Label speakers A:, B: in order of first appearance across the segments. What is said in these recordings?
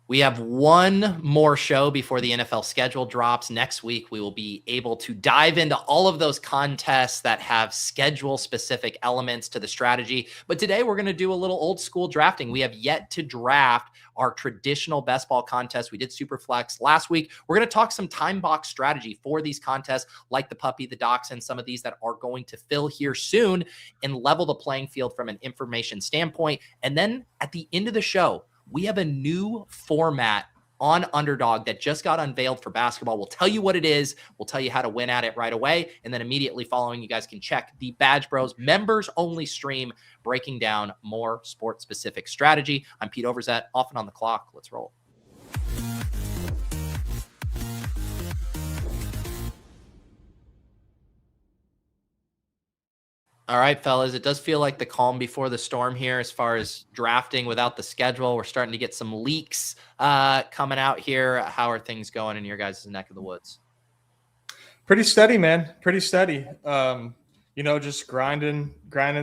A: We have one more show before the NFL schedule drops. Next week, we will be able to dive into all of those contests that have schedule-specific elements to the strategy. But today, we're going to do a little old-school drafting. We have yet to draft our traditional best ball contest. We did Superflex last week. We're going to talk some time box strategy for these contests, like the Puppy, the Dachshund, some of these that are going to fill here soon and level the playing field from an information standpoint. And then at the end of the show, we have a new format on Underdog that just got unveiled for basketball. We'll tell you what it is. We'll tell you how to win at it right away. And then immediately following, you guys can check the Badge Bros members only stream breaking down more sport specific strategy. I'm Pete Overzet, off and on the clock. Let's roll. All right, fellas, it does feel like the calm before the storm here as far as drafting without the schedule. We're starting to get some leaks coming out here. How are things going in your guys' neck of the woods?
B: Pretty steady, man. Pretty steady. Just grinding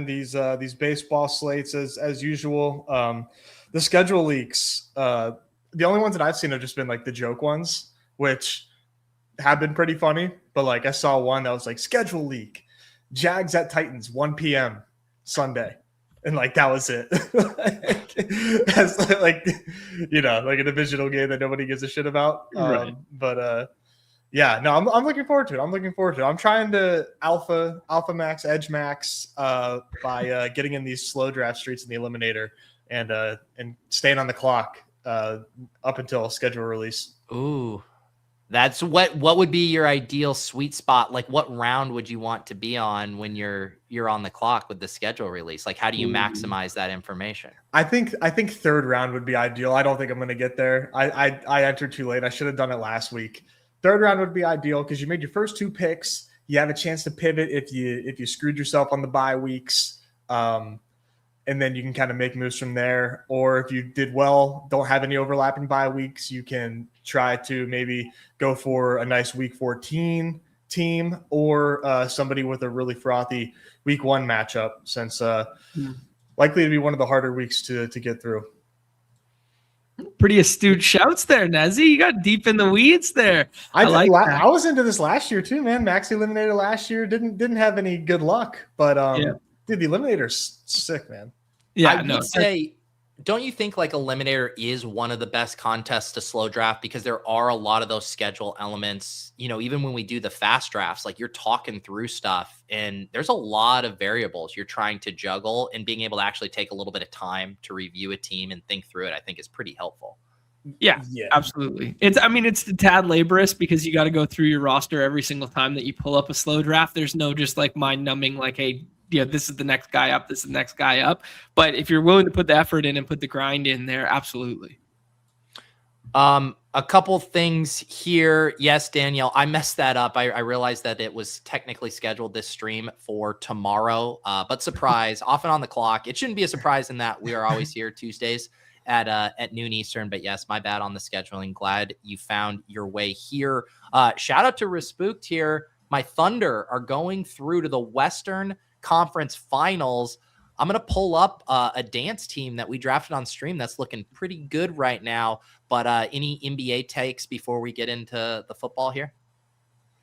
B: these baseball slates as usual. The schedule leaks. The only ones that I've seen have just been like the joke ones, which have been pretty funny. But like I saw one that was like schedule leak. Jags at Titans, 1 p.m. Sunday. And like that was it. That's like a divisional game that nobody gives a shit about.
C: Right.
B: I'm looking forward to it. I'm trying to alpha max, edge max by getting in these slow draft streets in the Eliminator and staying on the clock up until schedule release.
A: Ooh. That's what would be your ideal sweet spot? Like what round would you want to be on when you're on the clock with the schedule release? Like how do you maximize that information?
B: I think third round would be ideal. I don't think I'm going to get there. I entered too late. I should have done it last week. Third round would be ideal because you made your first 2 picks. You have a chance to pivot if you screwed yourself on the bye weeks. And then you can kind of make moves from there. Or if you did well, don't have any overlapping bye weeks, you can try to maybe go for a nice week 14 team or somebody with a really frothy week 1 matchup, since likely to be one of the harder weeks to get through.
C: Pretty astute shouts there, Nezzy. You got deep in the weeds there. I
B: was into this last year too, man. Max Eliminator last year didn't have any good luck, but dude, the Eliminator's sick, man.
A: Yeah, I would say, don't you think like Eliminator is one of the best contests to slow draft because there are a lot of those schedule elements, even when we do the fast drafts, like you're talking through stuff and there's a lot of variables you're trying to juggle, and being able to actually take a little bit of time to review a team and think through it, I think is pretty helpful.
C: Yeah, absolutely. It's the tad laborious because you got to go through your roster every single time that you pull up a slow draft. There's no just like mind numbing, like, hey, this is the next guy up. This is the next guy up. But if you're willing to put the effort in and put the grind in there, absolutely.
A: A couple things here. Yes, Danielle, I messed that up. I realized that it was technically scheduled this stream for tomorrow, but surprise, off and on the clock. It shouldn't be a surprise in that we are always here Tuesdays at noon Eastern. But yes, my bad on the scheduling. Glad you found your way here. Shout out to Respooked here. My Thunder are going through to the Western Conference Finals. I'm going to pull up a dance team that we drafted on stream that's looking pretty good right now. But any NBA takes before we get into the football here?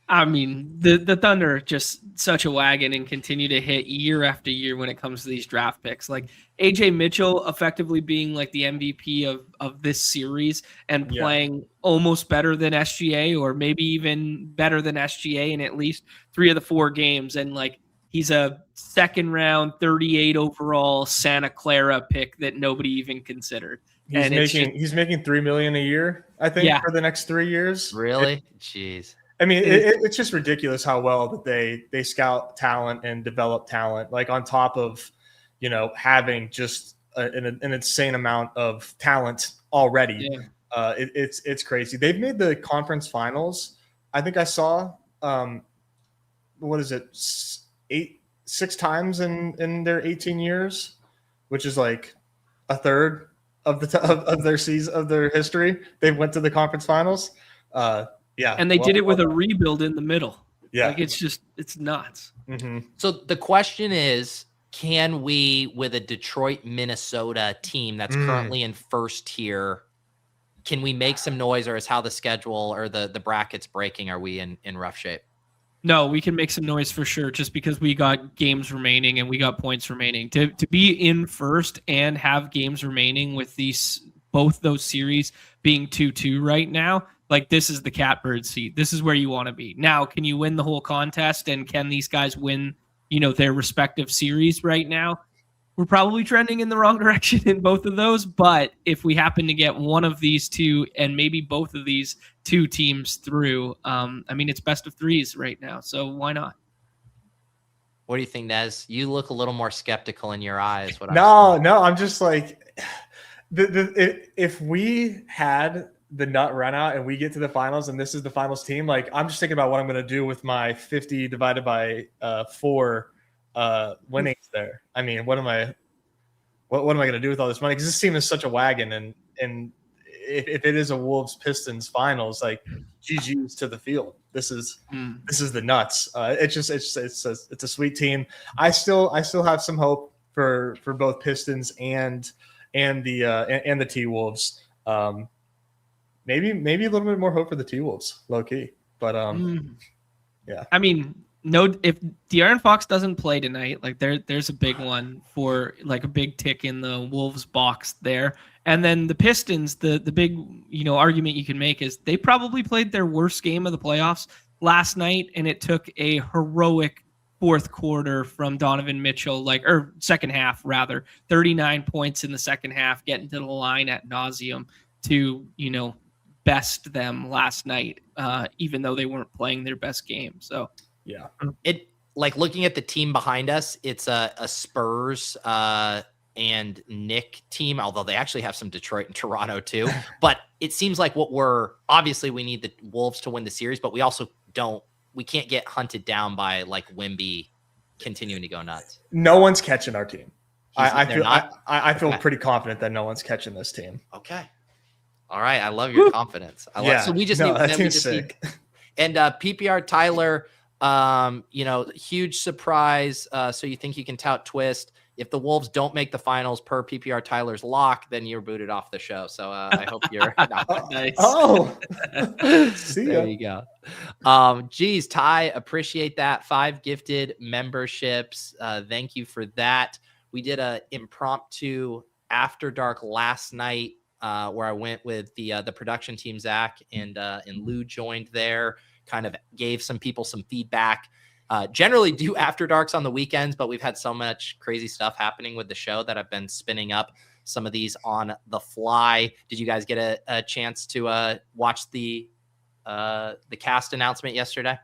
C: I mean, the Thunder are just such a wagon and continue to hit year after year when it comes to these draft picks. Like AJ Mitchell effectively being like the MVP of this series and playing almost better than SGA, or maybe even better than SGA in at least 3 of the 4 games. And like, he's a second round, 38 overall Santa Clara pick that nobody even considered.
B: He's making $3 million a year, I think, for the next 3 years.
A: Really? Jeez.
B: I mean, it's just ridiculous how well that they scout talent and develop talent. Like on top of, having just an insane amount of talent already. Yeah. It's crazy. They've made the conference finals. I think I saw, 6 times in their 18 years, which is like a third of their season, of their history. They went to the conference finals.
C: And they did it with a rebuild in the middle. Yeah. Like it's nuts.
B: Mm-hmm.
A: So the question is, can we, with a Detroit, Minnesota team that's currently in first tier, can we make some noise, or is how the schedule or the brackets breaking? Are we in rough shape?
C: No, we can make some noise for sure, just because we got games remaining and we got points remaining. To be in first and have games remaining with both those series being 2-2 right now, like, this is the catbird seat. This is where you want to be. Now, can you win the whole contest, and can these guys win, their respective series right now? We're probably trending in the wrong direction in both of those, but if we happen to get one of these two and maybe both of these two teams through, it's best of threes right now, so why not?
A: What do you think, Nez? You look a little more skeptical in your eyes.
B: No, I'm just like, if we had the nut run out and we get to the finals and this is the finals team, like, I'm just thinking about what I'm going to do with my 50 divided by 4 winnings there. I mean, what am I going to do with all this money? Because this team is such a wagon, and if it is a Wolves Pistons finals, like, GG's to the field. This is the nuts. It's a sweet team. I still have some hope for both Pistons and the T-Wolves. Maybe a little bit more hope for the T-Wolves, low key. But yeah.
C: I mean, no, if De'Aaron Fox doesn't play tonight, like, there's a big one for, like, a big tick in the Wolves box there. And then the Pistons, the big, argument you can make is they probably played their worst game of the playoffs last night, and it took a heroic fourth quarter from Donovan Mitchell, or second half rather, 39 points in the second half, getting to the line at nauseum to, best them last night, even though they weren't playing their best game. So
B: yeah,
A: it, like, looking at the team behind us, it's a Spurs and Knick team, although they actually have some Detroit and Toronto too. But it seems like obviously we need the Wolves to win the series, but we also we can't get hunted down by, like, Wemby continuing to go nuts.
B: No one's catching our team. I feel
A: Okay.
B: pretty confident that no one's catching this team.
A: Okay. All right. I love your confidence. So we just need. And PPR Tyler, huge surprise. So you think you can tout Twist? If the Wolves don't make the finals per PPR Tyler's lock, then you're booted off the show. So I hope you're
C: nice.
B: Oh, see ya.
A: There you go. Geez, Ty, appreciate that. 5 gifted memberships. Thank you for that. We did a impromptu after dark last night, where I went with the production team, Zach, and Lou joined there, kind of gave some people some feedback. Generally do after darks on the weekends, but we've had so much crazy stuff happening with the show that I've been spinning up some of these on the fly. Did you guys get a chance to watch the cast announcement yesterday?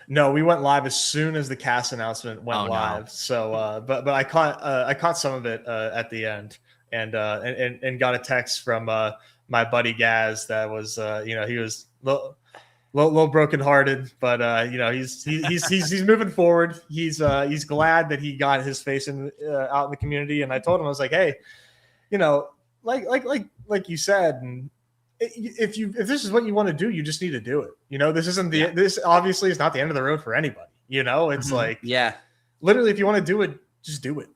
B: No, we went live as soon as the cast announcement went live.
A: No.
B: So, but I caught some of it at the end, and got a text from my buddy Gaz that was he was little brokenhearted, but he's moving forward. He's glad that he got his face out in the community. And I told him, I was like, hey, like you said, and if this is what you want to do, you just need to do it. This isn't this obviously is not the end of the road for anybody. It's like,
A: yeah,
B: literally, if you want to do it, just do it.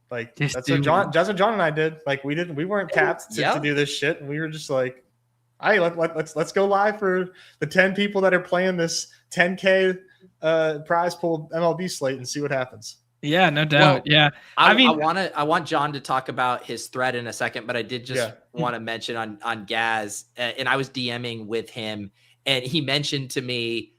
B: Like, that's what John and I did. Like, we weren't tapped to do this shit, and we were just like, all right, let's go live for the 10 people that are playing this 10K prize pool MLB slate and see what happens.
C: Yeah, no doubt.
A: Well,
C: yeah.
A: I want John to talk about his thread in a second, but I did just want to mention on Gaz, and I was DMing with him, and he mentioned to me,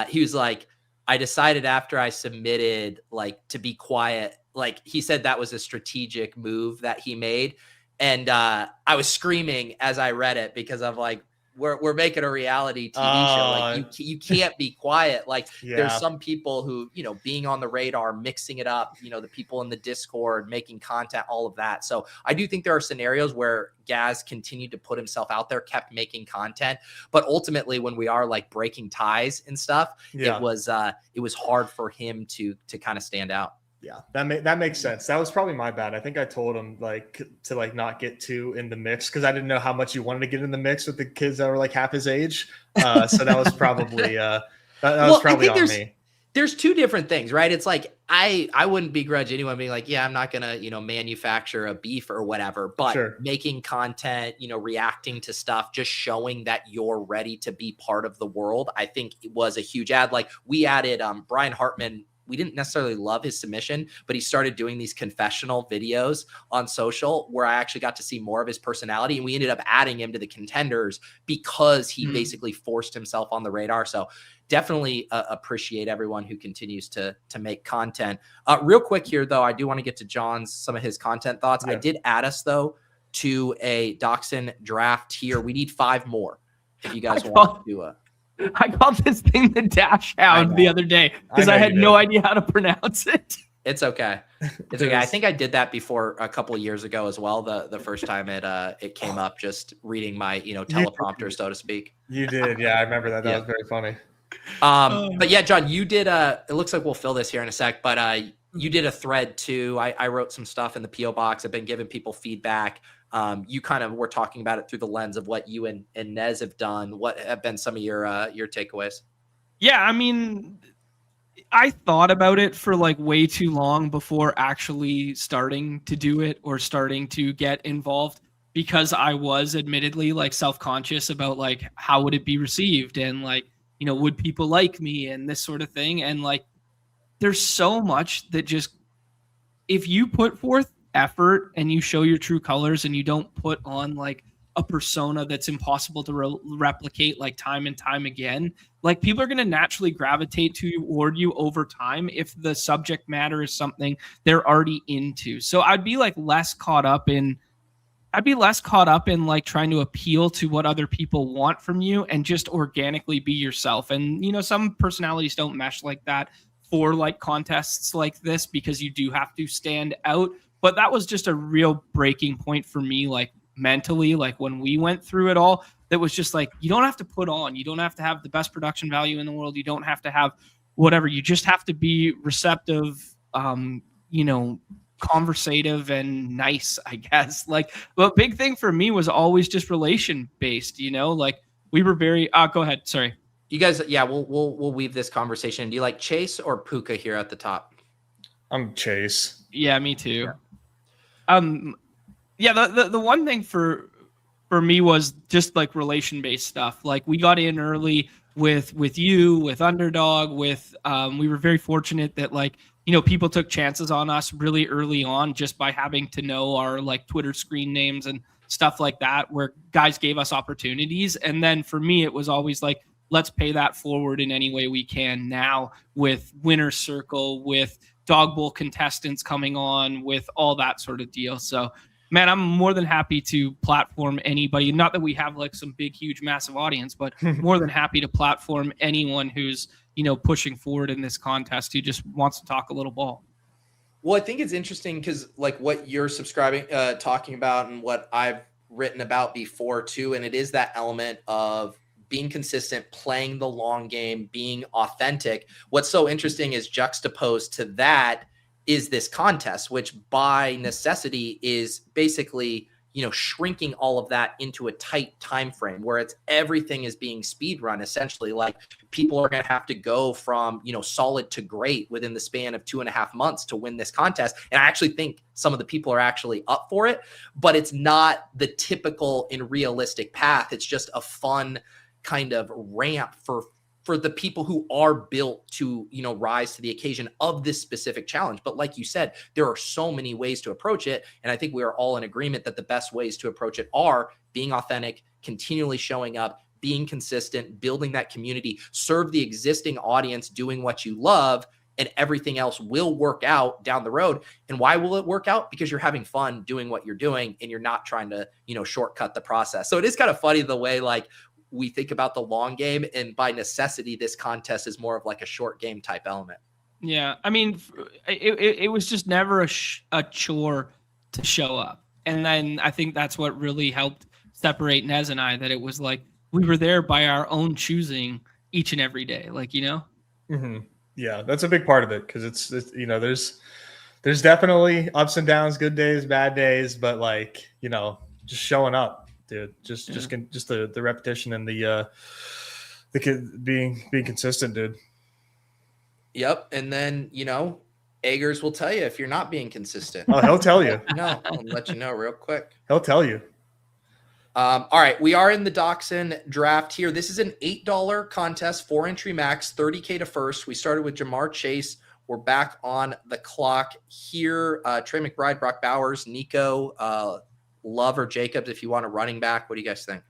A: he was like, I decided after I submitted, like, to be quiet. Like, he said that was a strategic move that he made. And I was screaming as I read it, because I'm like, we're making a reality TV show. Like, you can't be quiet. Like, there's some people who, being on the radar, mixing it up, the people in the Discord, making content, all of that. So I do think there are scenarios where Gaz continued to put himself out there, kept making content. But ultimately, when we are, like, breaking ties and stuff, it was hard for him to kind of stand out.
B: Yeah, that makes sense. That was probably my bad. I think I told him, like, to, like, not get too in the mix, because I didn't know how much you wanted to get in the mix with the kids that were, like, half his age. So that was probably on me.
A: there's two different things, right? It's like, I wouldn't begrudge anyone being like, yeah, I'm not going to, manufacture a beef or whatever, but making content, reacting to stuff, just showing that you're ready to be part of the world. I think it was a huge ad. Like we added Brian Hartman. We didn't necessarily love his submission, but he started doing these confessional videos on social where I actually got to see more of his personality. And we ended up adding him to the contenders because he basically forced himself on the radar. So definitely appreciate everyone who continues to make content. Real quick here, though, I do want to get to some of his content thoughts. I did add us, though, to a Dachshund draft here. We need 5 more if you guys want to do a.
C: I called this thing the Dash Hound the other day because I had no idea how to pronounce it.
A: It's okay. It's okay. I think I did that before a couple of years ago as well. The first time it came up, just reading my teleprompter, so to speak.
B: You did, yeah. I remember that. That was very funny.
A: But yeah, John, you did it looks like we'll fill this here in a sec, but you did a thread too. I wrote some stuff in the PO box. I've been giving people feedback. You kind of were talking about it through the lens of what you and Nez have done. What have been some of your takeaways?
C: Yeah, I mean, I thought about it for like way too long before actually starting to do it or starting to get involved, because I was admittedly like self-conscious about like how would it be received and like, would people like me and this sort of thing. And like, there's so much that just, if you put forth effort and you show your true colors and you don't put on like a persona that's impossible to replicate like time and time again, like people are going to naturally gravitate toward you over time if the subject matter is something they're already into. So I'd be less caught up in like trying to appeal to what other people want from you and just organically be yourself. And some personalities don't mesh like that for like contests like this because you do have to stand out. But that was just a real breaking point for me, like mentally, like when we went through it all, that was just like, you don't have to put on, you don't have to have the best production value in the world. You don't have to have whatever. You just have to be receptive, conversative and nice, I guess. Like the big thing for me was always just relation based, like we were very, go ahead. Sorry.
A: You guys. Yeah. We'll weave this conversation. Do you like Chase or Puka here at the top?
B: I'm Chase.
C: Yeah, me too. The one thing for me was just like relation based stuff. Like we got in early with you, with Underdog, we were very fortunate that like, people took chances on us really early on just by having to know our like Twitter screen names and stuff like that, where guys gave us opportunities. And then for me, it was always like, let's pay that forward in any way we can now with Winner's Circle, with Dog Bowl contestants coming on, with all that sort of deal. So, man, I'm more than happy to platform anybody. Not that we have like some big, huge, massive audience, but more than happy to platform anyone who's, pushing forward in this contest who just wants to talk a little ball.
A: Well, I think it's interesting because like what you're talking about and what I've written about before too. And it is that element of being consistent, playing the long game, being authentic. What's so interesting is juxtaposed to that is this contest, which by necessity is basically, shrinking all of that into a tight time frame where everything is being speed run. Essentially, like people are going to have to go from, solid to great within the span of 2.5 months to win this contest. And I actually think some of the people are actually up for it, but it's not the typical and realistic path. It's just a fun kind of ramp for the people who are built to, rise to the occasion of this specific challenge. But like you said, there are so many ways to approach it. And I think we are all in agreement that the best ways to approach it are being authentic, continually showing up, being consistent, building that community, serve the existing audience, doing what you love, and everything else will work out down the road. And why will it work out? Because you're having fun doing what you're doing and you're not trying to, shortcut the process. So it is kind of funny the way like we think about the long game, and by necessity, this contest is more of like a short game type element.
C: Yeah. I mean, it was just never a chore to show up. And then I think that's what really helped separate Nez and I, that it was like, we were there by our own choosing each and every day. Like,
B: Mm-hmm. Yeah, that's a big part of it. Cause it's there's definitely ups and downs, good days, bad days, but like, just showing up. Dude, just the repetition and the being consistent, dude.
A: Yep. And then, Eggers will tell you if you're not being consistent.
B: Oh, he'll tell you.
A: No, I'll let you know real quick.
B: He'll tell you.
A: All right, we are in the Dachshund draft here. This is an $8 contest, 4-entry max, $30K to first. We started with Jamar Chase. We're back on the clock here. Trey McBride, Brock Bowers, Nico, Love or Jacobs if you want a running back. What do you guys think?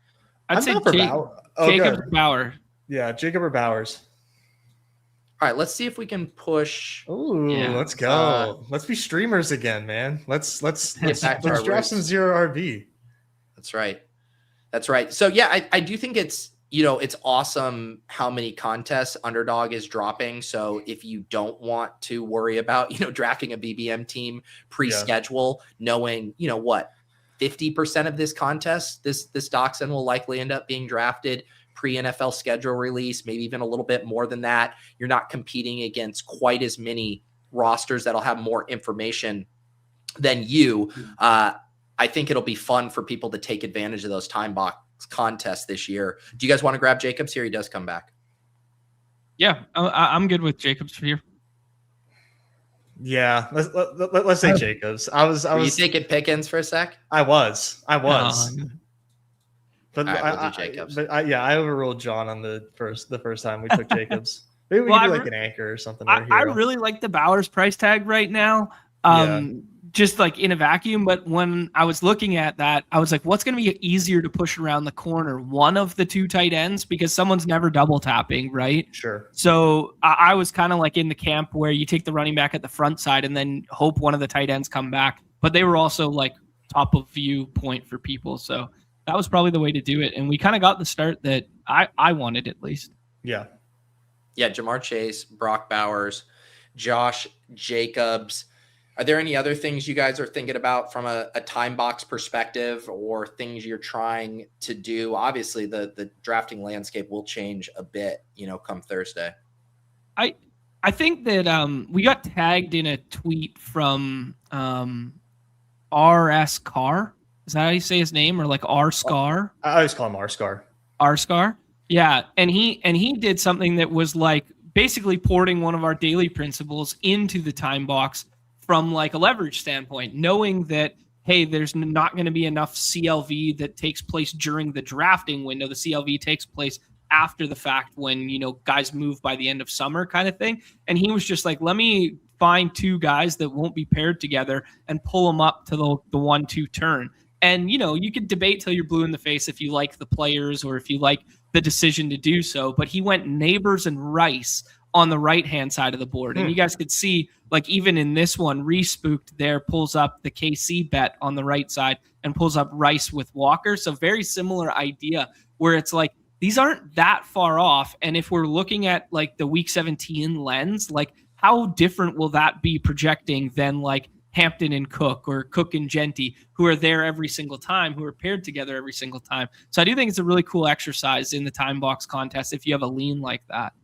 C: I'd say Jacobs or Bauer.
B: Yeah, Jacob or Bowers.
A: All right, let's see if we can push.
B: Ooh, let's go. Let's be streamers again, man. Let's draft some zero RB.
A: That's right. That's right. So yeah, I do think it's awesome how many contests Underdog is dropping. So if you don't want to worry about, drafting a BBM team pre-schedule, knowing, 50% of this contest, this Dachshund will likely end up being drafted pre-NFL schedule release, maybe even a little bit more than that. You're not competing against quite as many rosters that'll have more information than you. I think it'll be fun for people to take advantage of those Timebox contests this year. Do you guys want to grab Jacobs here? He does come back.
C: Yeah, I'm good with Jacobs here.
B: Yeah, let's say Jacobs. I was.
A: Were you taking Pickens for a sec?
B: I was. But
A: right, we'll do Jacobs.
B: I overruled John on the first time we took Jacobs. Maybe we can do like an anchor or something.
C: I really like the Bowers price tag right now. Just like in a vacuum. But when I was looking at that, I was like, what's going to be easier to push around the corner? One of the two tight ends, because someone's never double tapping, right?
B: Sure.
C: So I was kind of like in the camp where you take the running back at the front side and then hope one of the tight ends come back. But they were also like top of view point for people. So that was probably the way to do it. And we kind of got the start that I wanted at least.
B: Yeah.
A: Yeah. Jamar Chase, Brock Bowers, Josh Jacobs. Are there any other things you guys are thinking about from a Timebox perspective or things you're trying to do? Obviously, the drafting landscape will change a bit, come Thursday.
C: I think that we got tagged in a tweet from RS Carr. Is that how you say his name, or like R Scar?
B: I always call him R Scar.
C: R Scar. Yeah, and he did something that was like basically porting one of our daily principles into the Timebox from like a leverage standpoint, knowing that, hey, there's not going to be enough CLV that takes place during the drafting window. The CLV takes place after the fact when, guys move by the end of summer kind of thing. And he was just like, let me find two guys that won't be paired together and pull them up to the 1-2 turn. And, you could debate till you're blue in the face if you like the players or if you like the decision to do so. But he went Neighbors and Rice on the right-hand side of the board. And you guys could see, like, even in this one, Respooked there pulls up the KC bet on the right side and pulls up Rice with Walker. So very similar idea where it's like, these aren't that far off. And if we're looking at like the week 17 lens, like how different will that be projecting than like Hampton and Cook or Cook and Genty, who are there every single time, who are paired together every single time. So I do think it's a really cool exercise in the Timebox contest if you have a lean like that.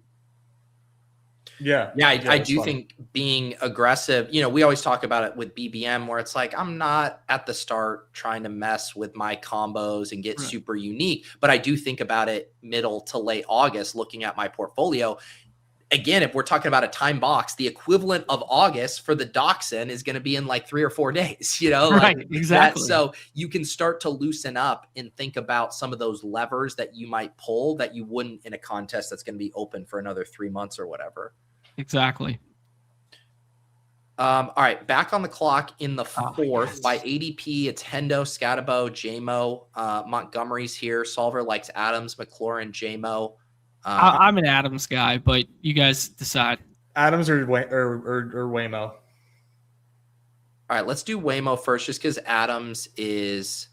B: Yeah.
A: I do think being aggressive, we always talk about it with BBM where it's like, I'm not at the start trying to mess with my combos and get super unique, but I do think about it middle to late August, looking at my portfolio. Again, if we're talking about a Timebox, the equivalent of August for the Dachshund is going to be in like 3 or 4 days,
C: Right, exactly.
A: So you can start to loosen up and think about some of those levers that you might pull that you wouldn't in a contest that's going to be open for another 3 months or whatever.
C: Exactly.
A: All right, back on the clock in the fourth by ADP. It's Hendo, Scatabo, JMO. Montgomery's here. Solver likes Adams, McLaurin, JMO.
C: I'm an Adams guy, but you guys decide.
B: Adams or Waymo.
A: All right, let's do Waymo first, just because Adams is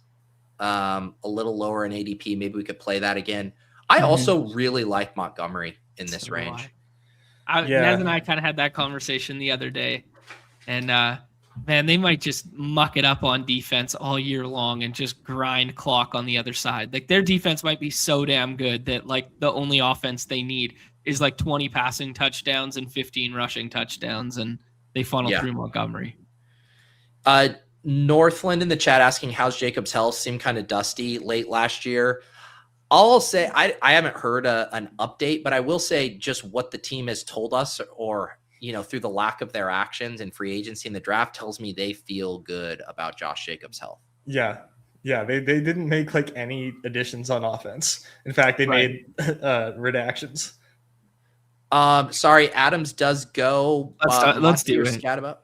A: a little lower in ADP. Maybe we could play that again. I also really like Montgomery in this range.
C: Ned and I kind of had that conversation the other day, and man, they might just muck it up on defense all year long and just grind clock on the other side. Like their defense might be so damn good that like the only offense they need is like 20 passing touchdowns and 15 rushing touchdowns, and they funnel through Montgomery.
A: Northland in the chat asking how's Jacobs' health? Seemed kind of dusty late last year. I'll say I haven't heard an update, but I will say just what the team has told us, or through the lack of their actions in free agency and the draft, tells me they feel good about Josh Jacobs' health.
B: Yeah. Yeah, they didn't make like any additions on offense. In fact, they made redactions.
A: Sorry, Adams does go.
C: Let's do it.
A: Scat about.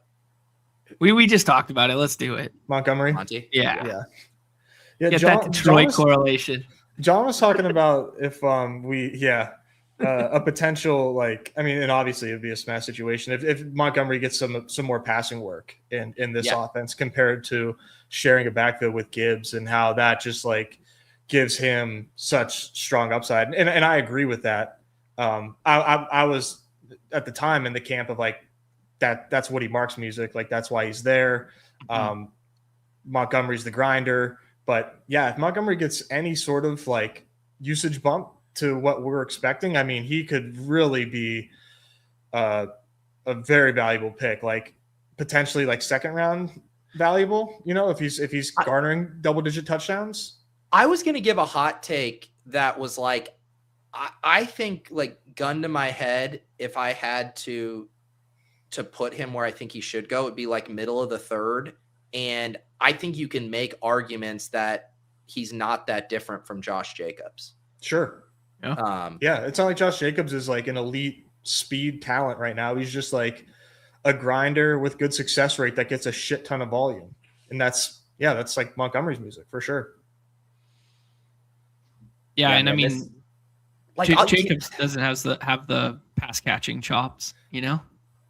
C: We just talked about it. Let's do it.
B: Montgomery.
A: Monty.
C: Yeah.
B: Get
C: that Detroit correlation.
B: John was talking about if a potential and obviously it'd be a smash situation if Montgomery gets some more passing work in this offense compared to sharing a backfield with Gibbs, and how that just like gives him such strong upside. And I agree with that. I was at the time in the camp of like that's Woody Marks music, like that's why he's there. Montgomery's the grinder. But yeah, if Montgomery gets any sort of like usage bump to what we're expecting, I mean, he could really be a very valuable pick, like potentially like second round valuable, if he's garnering double-digit touchdowns.
A: I was going to give a hot take that was like, I think like gun to my head, if I had to put him where I think he should go, it'd be like middle of the third. And I think you can make arguments that he's not that different from Josh Jacobs.
B: Sure.
C: Yeah.
B: It's not like Josh Jacobs is like an elite speed talent right now. He's just like a grinder with good success rate that gets a shit ton of volume. And that's like Montgomery's music for sure.
C: Yeah, and I mean, Jacobs doesn't have the pass catching chops,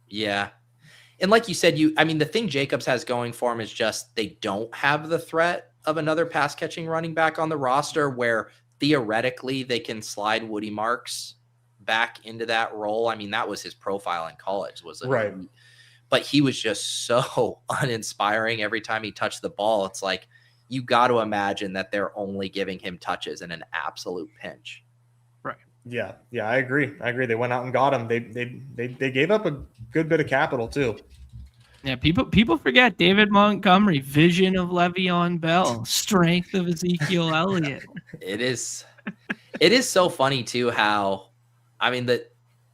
A: Yeah. And like you said, the thing Jacobs has going for him is just they don't have the threat of another pass catching running back on the roster where theoretically they can slide Woody Marks back into that role. I mean, that was his profile in college,
B: right.
A: But he was just so uninspiring every time he touched the ball. It's like you got to imagine that they're only giving him touches in an absolute pinch.
C: Right.
B: Yeah, I agree. They went out and got him. They gave up a good bit of capital too.
C: Yeah, people forget David Montgomery, vision of Le'Veon Bell, strength of Ezekiel Elliott.
A: It is so funny too how,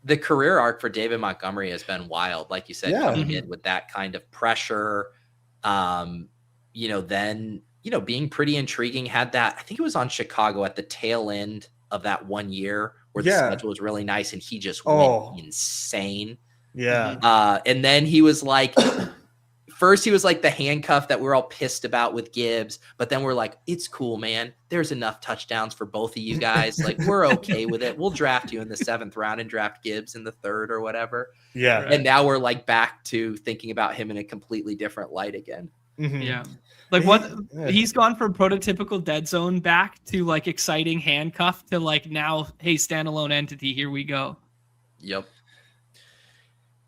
A: the career arc for David Montgomery has been wild. Like you said, coming in with that kind of pressure, then being pretty intriguing. Had that, I think it was on Chicago at the tail end of that 1 year where the schedule was really nice and he just went insane.
B: Yeah.
A: And then he was like, first he was like the handcuff that we're all pissed about with Gibbs, but then we're like, it's cool, man. There's enough touchdowns for both of you guys. Like, we're okay with it. We'll draft you in the 7th round and draft Gibbs in the 3rd or whatever.
B: Yeah.
A: And now we're like back to thinking about him in a completely different light again.
B: Mm-hmm.
C: Yeah. Like he's gone from prototypical dead zone back to like exciting handcuff to like now, hey, standalone entity, here we go.
A: Yep.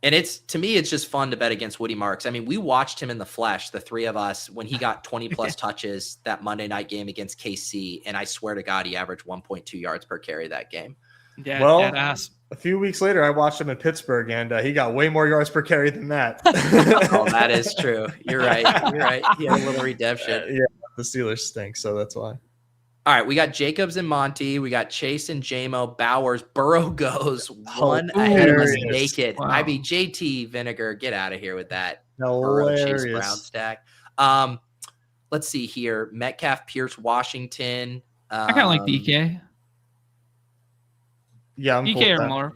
A: And to me, it's just fun to bet against Woody Marks. I mean, we watched him in the flesh, the three of us, when he got 20 plus touches that Monday night game against KC. And I swear to God, he averaged 1.2 yards per carry that game.
C: Yeah.
B: Well,
C: a
B: few weeks later, I watched him in Pittsburgh and he got way more yards per carry than that.
A: Oh, that is true. You're right. He had a little redemption.
B: Yeah. The Steelers stink. So that's why.
A: All right, we got Jacobs and Monty. We got Chase and JMO. Bowers. Burrow goes one ahead of us naked.
C: Wow.
A: JT Vinegar, get out of here with that.
B: Hilarious.
A: Burrow, Chase Brown stack. Let's see here. Metcalf, Pierce, Washington.
C: I kind of like DK.
B: Yeah, I'm
C: DK or Marv.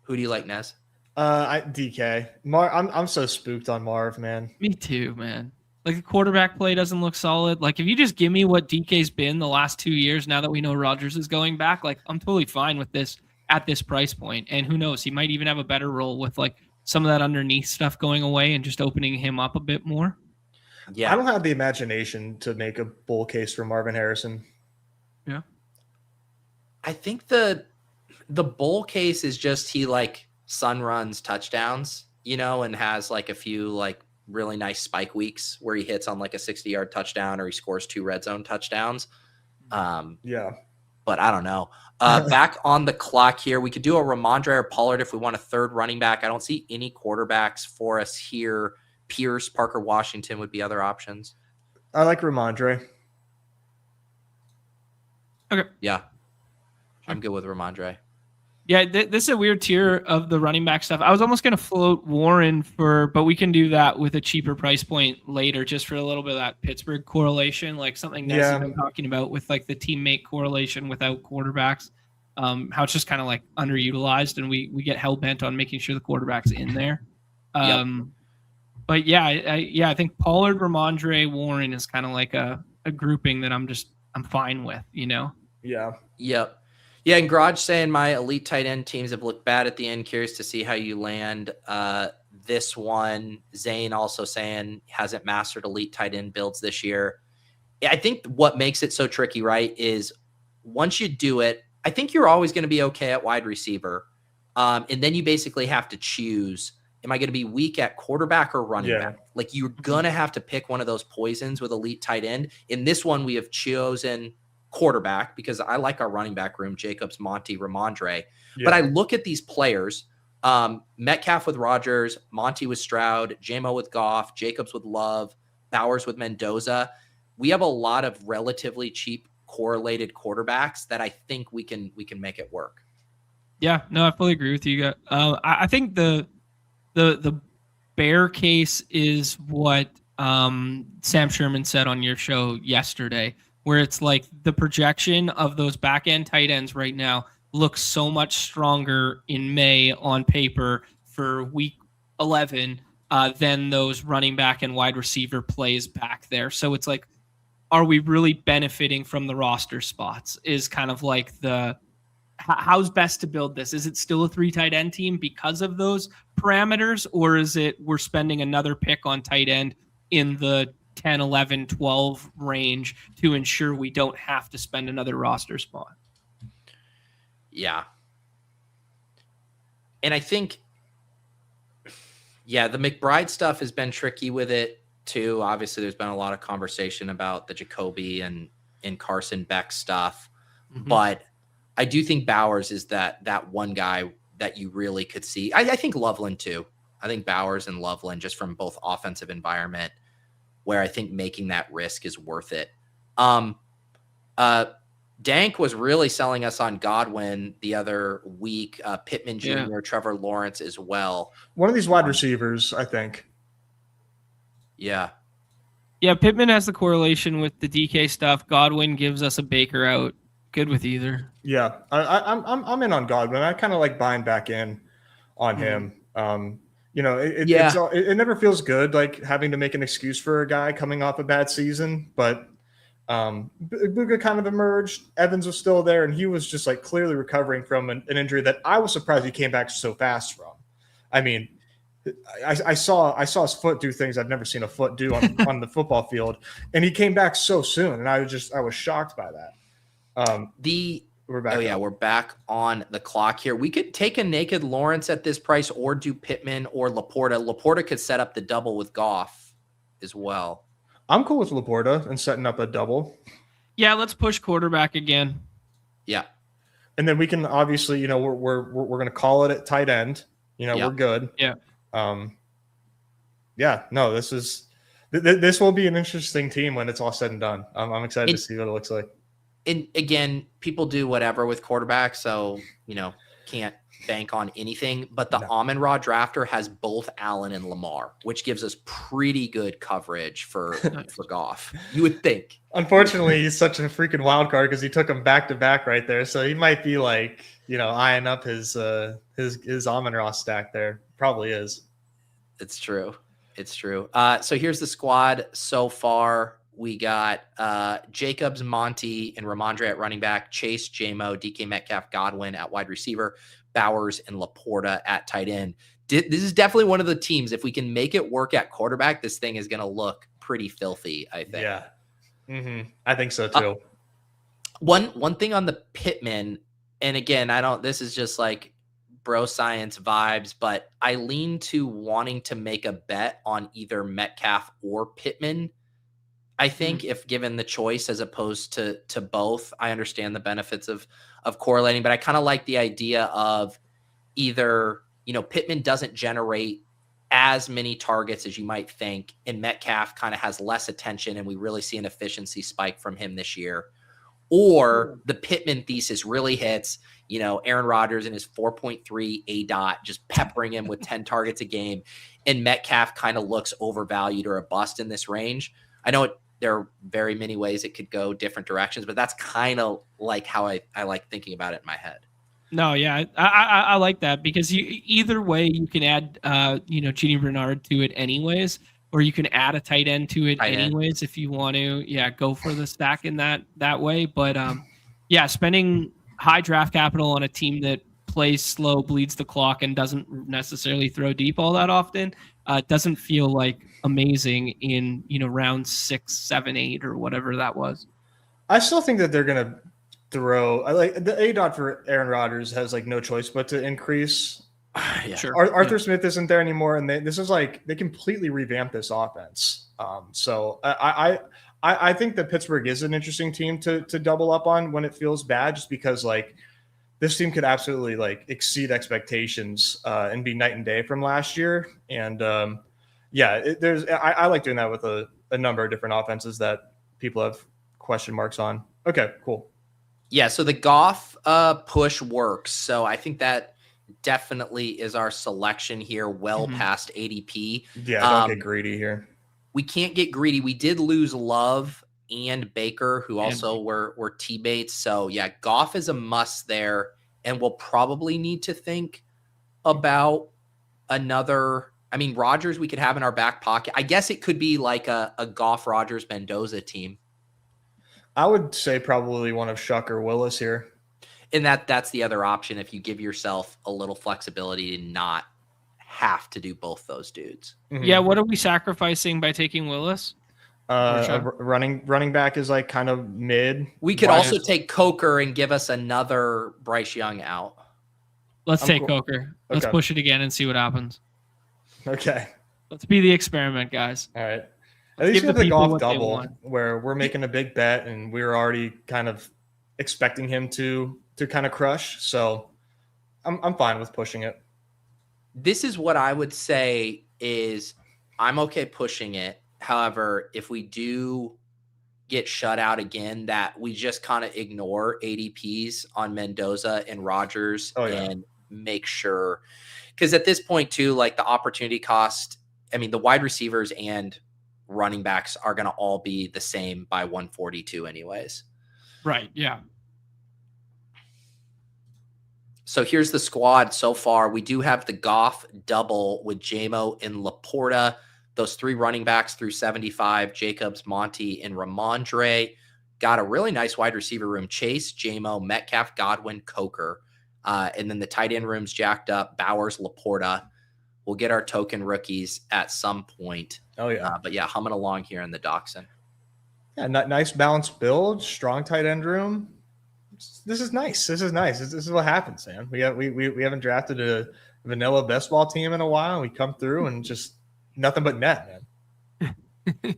A: Who do you like, Nez?
B: DK. I'm so spooked on Marv, man.
C: Me too, man. Like, the quarterback play doesn't look solid. Like, if you just give me what DK's been the last 2 years, now that we know Rodgers is going back, like, I'm totally fine with this at this price point. And who knows, he might even have a better role with like some of that underneath stuff going away and just opening him up a bit more.
A: Yeah,
B: I don't have the imagination to make a bull case for Marvin Harrison.
C: Yeah,
A: I think the bull case is just he like sun runs touchdowns, and has like a few like really nice spike weeks where he hits on like a 60-yard touchdown or he scores 2 red zone touchdowns.
B: Yeah.
A: But I don't know. Back on the clock here, we could do a Ramondre or Pollard if we want a third running back. I don't see any quarterbacks for us here. Pierce, Parker, Washington would be other options.
B: I like Ramondre.
C: Okay.
A: Yeah. I'm good with Ramondre.
C: Yeah, this is a weird tier of the running back stuff. I was almost going to float Warren but we can do that with a cheaper price point later, just for a little bit of that Pittsburgh correlation, like something Ness has been talking about with like the teammate correlation without quarterbacks, how it's just kind of like underutilized, and we get hell bent on making sure the quarterback's in there. But yeah, I think Pollard, Ramondre, Warren is kind of like a grouping that I'm fine with, you know?
B: Yeah.
A: Yep. Yeah, and Garage saying my elite tight end teams have looked bad at the end. Curious to see how you land this one. Zane also saying hasn't mastered elite tight end builds this year. I think what makes it so tricky, right, is once you do it, I think you're always going to be okay at wide receiver. And then you basically have to choose, am I going to be weak at quarterback or running back? Like you're going to have to pick one of those poisons with elite tight end. In this one, we have chosen quarterback because I like our running back room, Jacobs, Monty, Ramondre. But I look at these players, Metcalf with Rodgers, Monty with Stroud, J-Mo with Goff, Jacobs with Love, Bowers with Mendoza. We have a lot of relatively cheap correlated quarterbacks that I think we can make it work.
C: Yeah, no, I fully agree with you. I think the bear case is what Sam Sherman said on your show yesterday, where it's like the projection of those back end tight ends right now looks so much stronger in May on paper for week 11 than those running back and wide receiver plays back there. So it's like, are we really benefiting from the roster spots is kind of like how's best to build this? Is it still a 3 tight end team because of those parameters, or is it we're spending another pick on tight end in the 10, 11, 12 range to ensure we don't have to spend another roster spot?
A: Yeah. And I think, the McBride stuff has been tricky with it too. Obviously, there's been a lot of conversation about the Jacoby and Carson Beck stuff. Mm-hmm. But I do think Bowers is that one guy that you really could see. I think Loveland too. I think Bowers and Loveland, just from both offensive environment, where I think making that risk is worth it. Dank was really selling us on Godwin the other week. Pittman Jr., Trevor Lawrence as well.
B: One of these wide receivers, I think.
A: Yeah.
C: Yeah, Pittman has the correlation with the DK stuff. Godwin gives us a Baker out. Good with either.
B: Yeah, I'm in on Godwin. I kind of like buying back in on him. It never feels good like having to make an excuse for a guy coming off a bad season, but Booga kind of emerged. Evans was still there, and he was just like clearly recovering from an injury that I was surprised he came back so fast from. I mean, I saw his foot do things I've never seen a foot do on the football field, and he came back so soon, and I was shocked by that. We're back on the clock here. We could take a naked Lawrence at this price or do Pittman or Laporta. Laporta could set up the double with Goff as well. I'm cool with Laporta and setting up a double.
C: Yeah, let's push quarterback again.
A: Yeah.
B: And then we can obviously, we're going to call it at tight end. We're good.
C: Yeah.
B: This will be an interesting team when it's all said and done. I'm excited to see what it looks like.
A: And again, people do whatever with quarterbacks, so can't bank on anything. But the Amon-Ra drafter has both Allen and Lamar, which gives us pretty good coverage for Goff. You would think.
B: Unfortunately, he's such a freaking wild card because he took him back to back right there. So he might be like, eyeing up his Amon-Ra stack there. Probably is.
A: It's true. So here's the squad so far. We got Jacobs, Monty, and Ramondre at running back, Chase, J-Mo, DK Metcalf, Godwin at wide receiver, Bowers and Laporta at tight end. This is definitely one of the teams. If we can make it work at quarterback, this thing is going to look pretty filthy, I think.
B: Yeah. Mm-hmm. I think so too.
A: One thing on the Pittman, and again, this is just like bro science vibes, but I lean to wanting to make a bet on either Metcalf or Pittman. I think if given the choice as opposed to both, I understand the benefits of correlating, but I kind of like the idea of either, Pittman doesn't generate as many targets as you might think, and Metcalf kind of has less attention, and we really see an efficiency spike from him this year. or the Pittman thesis really hits. Aaron Rodgers and his 4.3 ADOT, just peppering him with 10 targets a game, and Metcalf kind of looks overvalued or a bust in this range. I know there are very many ways it could go different directions, but that's kind of like how I like thinking about it in my head.
C: No, yeah, I like that because either way you can add Genie Bernard to it anyways, or you can add a tight end to it anyways if you want to. Yeah, go for the stack in that way. But spending high draft capital on a team that plays slow, bleeds the clock, and doesn't necessarily throw deep all that often doesn't feel like amazing in round 6, 7, 8 or whatever that was.
B: I still think that they're gonna throw. I like the ADOT for Aaron Rodgers has like no choice but to increase.
A: Yeah.
C: Sure.
B: Arthur Smith isn't there anymore, and this is like they completely revamped this offense. So I think that Pittsburgh is an interesting team to double up on when it feels bad, just because like this team could absolutely like exceed expectations and be night and day from last year. And I like doing that with a number of different offenses that people have question marks on. Okay, cool.
A: Yeah, so the Goff push works. So I think that definitely is our selection here, past ADP.
B: Yeah, don't get greedy here.
A: We can't get greedy. We did lose Love and Baker, who also were teammates. So yeah, Goff is a must there, and we'll probably need to think about another. I mean, Rodgers we could have in our back pocket. I guess it could be like a Goff, Rodgers, Mendoza team.
B: I would say probably one of Shuck or Willis here.
A: And that's the other option if you give yourself a little flexibility to not have to do both those dudes.
C: Mm-hmm. Yeah, what are we sacrificing by taking Willis?
B: Running back is like kind of mid.
A: We could also take Coker and give us another Bryce Young out.
C: Let's take Coker. Let's push it again and see what happens.
B: Okay.
C: Let's be the experiment, guys.
B: All right. At least we have the Goff double where we're making a big bet and we're already kind of expecting him to kind of crush. So I'm fine with pushing it.
A: This is what I would say is I'm okay pushing it. However, if we do get shut out again, that we just kind of ignore ADPs on Mendoza and Rodgers and make sure. Because at this point, too, like the opportunity cost, I mean, the wide receivers and running backs are going to all be the same by 142 anyways.
C: Right, yeah.
A: So here's the squad so far. We do have the Goff double with JMO and Laporta. Those 3 running backs through 75, Jacobs, Monty, and Ramondre. Got a really nice wide receiver room. Chase, JMO, Metcalf, Godwin, Coker. And then the tight end room's jacked up. Bowers, Laporta. We'll get our token rookies at some point.
B: Oh, yeah.
A: But yeah, humming along here in the Dachshund.
B: Yeah, nice balanced build. Strong tight end room. This is nice. This is what happens, man. We haven't drafted a vanilla best ball team in a while. We come through and just nothing but net, man.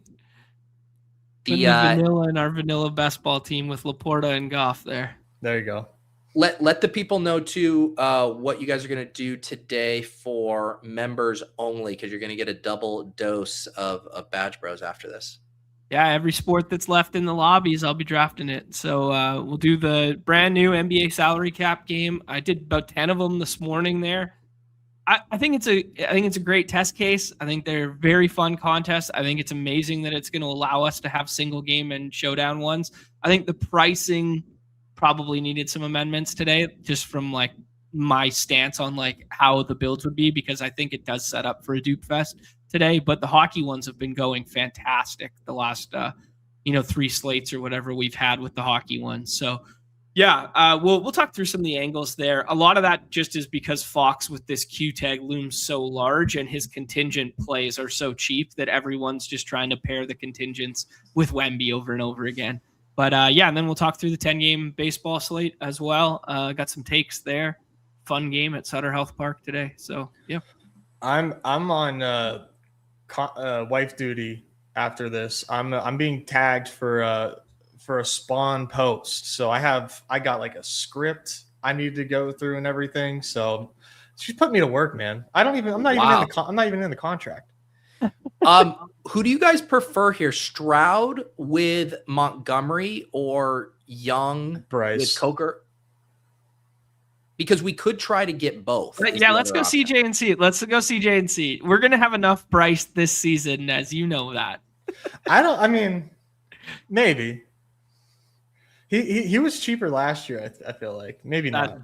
C: Vanilla in our vanilla best ball team with Laporta and Goff there.
B: There you go.
A: Let the people know too what you guys are going to do today for members only, because you're going to get a double dose of Badge Bros after this.
C: Yeah, every sport that's left in the lobbies, I'll be drafting it. So we'll do the brand new NBA salary cap game. I did about 10 of them this morning there. I think it's a great test case. I think they're very fun contests. I think it's amazing that it's going to allow us to have single game and showdown ones. I think the pricing probably needed some amendments today, just from like my stance on like how the builds would be, because I think it does set up for a dupe fest today. But the hockey ones have been going fantastic the last 3 slates or whatever we've had with the hockey ones. So yeah, we'll talk through some of the angles there. A lot of that just is because Fox with this Q tag looms so large and his contingent plays are so cheap that everyone's just trying to pair the contingents with Wemby over and over again. But and then we'll talk through the 10-game baseball slate as well. Got some takes there. Fun game at Sutter Health Park today. So yeah, I'm
B: on wife duty after this. I'm being tagged for a spawn post. So I got like a script I need to go through and everything. So she's put me to work, man. I'm not even in the contract.
A: Who do you guys prefer here? Stroud with Montgomery or Young
B: Bryce
A: with Coker? Because we could try to get both.
C: Yeah, let's go CJ and C. Let's go CJ and C. We're gonna have enough Bryce this season, as you know that.
B: I mean, maybe. He was cheaper last year. I feel like maybe not.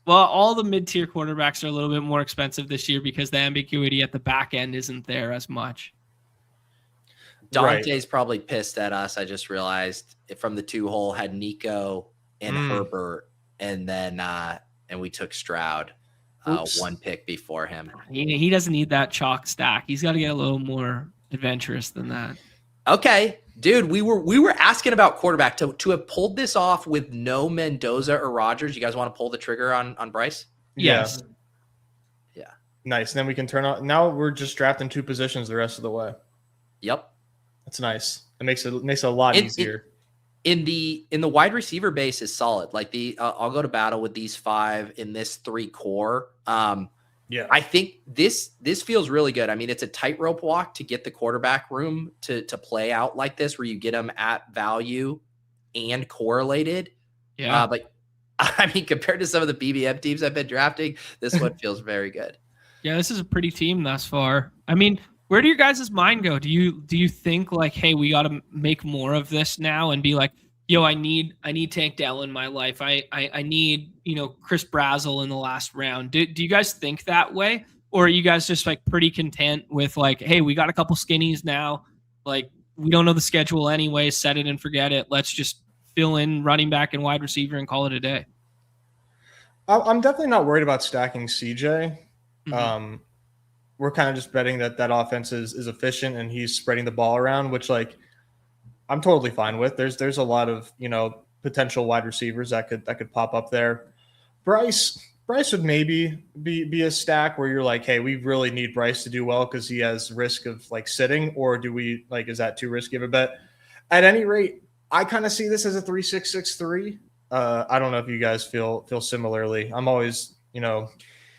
C: Well, all the mid-tier quarterbacks are a little bit more expensive this year because the ambiguity at the back end isn't there as much.
A: Dante's probably pissed at us. I just realized from the 2-hole had Nico and Herbert, and then and we took Stroud one pick before him.
C: He doesn't need that chalk stack. He's got to get a little more adventurous than that.
A: Okay, dude, we were asking about quarterback to have pulled this off with no Mendoza or Rodgers. You guys want to pull the trigger on Bryce?
C: Yes.
B: Yeah. Nice. Then we can turn on. Now we're just drafting 2 positions the rest of the way.
A: Yep.
B: That's nice. It makes it a lot easier.
A: In the wide receiver base is solid. Like I'll go to battle with these 5 in this 3 core.
B: Yeah,
A: I think this feels really good. I mean, it's a tightrope walk to get the quarterback room to play out like this, where you get them at value and correlated.
C: Yeah.
A: But I mean, compared to some of the BBM teams I've been drafting, this one feels very good.
C: Yeah, this is a pretty team thus far. I mean, where do your guys' mind go? Do you think like, hey, we got to make more of this now and be like, yo, I need Tank Dell in my life. I need, Chris Brazel in the last round. Do you guys think that way? Or are you guys just like pretty content with like, hey, we got a couple skinnies now. Like we don't know the schedule anyway. Set it and forget it. Let's just fill in running back and wide receiver and call it a day.
B: I'm definitely not worried about stacking CJ. Mm-hmm. We're kind of just betting that offense is efficient and he's spreading the ball around, which like I'm totally fine with. There's a lot of, potential wide receivers that could pop up there. Bryce would maybe be a stack where you're like, hey, we really need Bryce to do well because he has risk of like sitting, or do we like, is that too risky of a bet? At any rate, I kind of see this as a 3-6-6-3. I don't know if you guys feel similarly. I'm always, the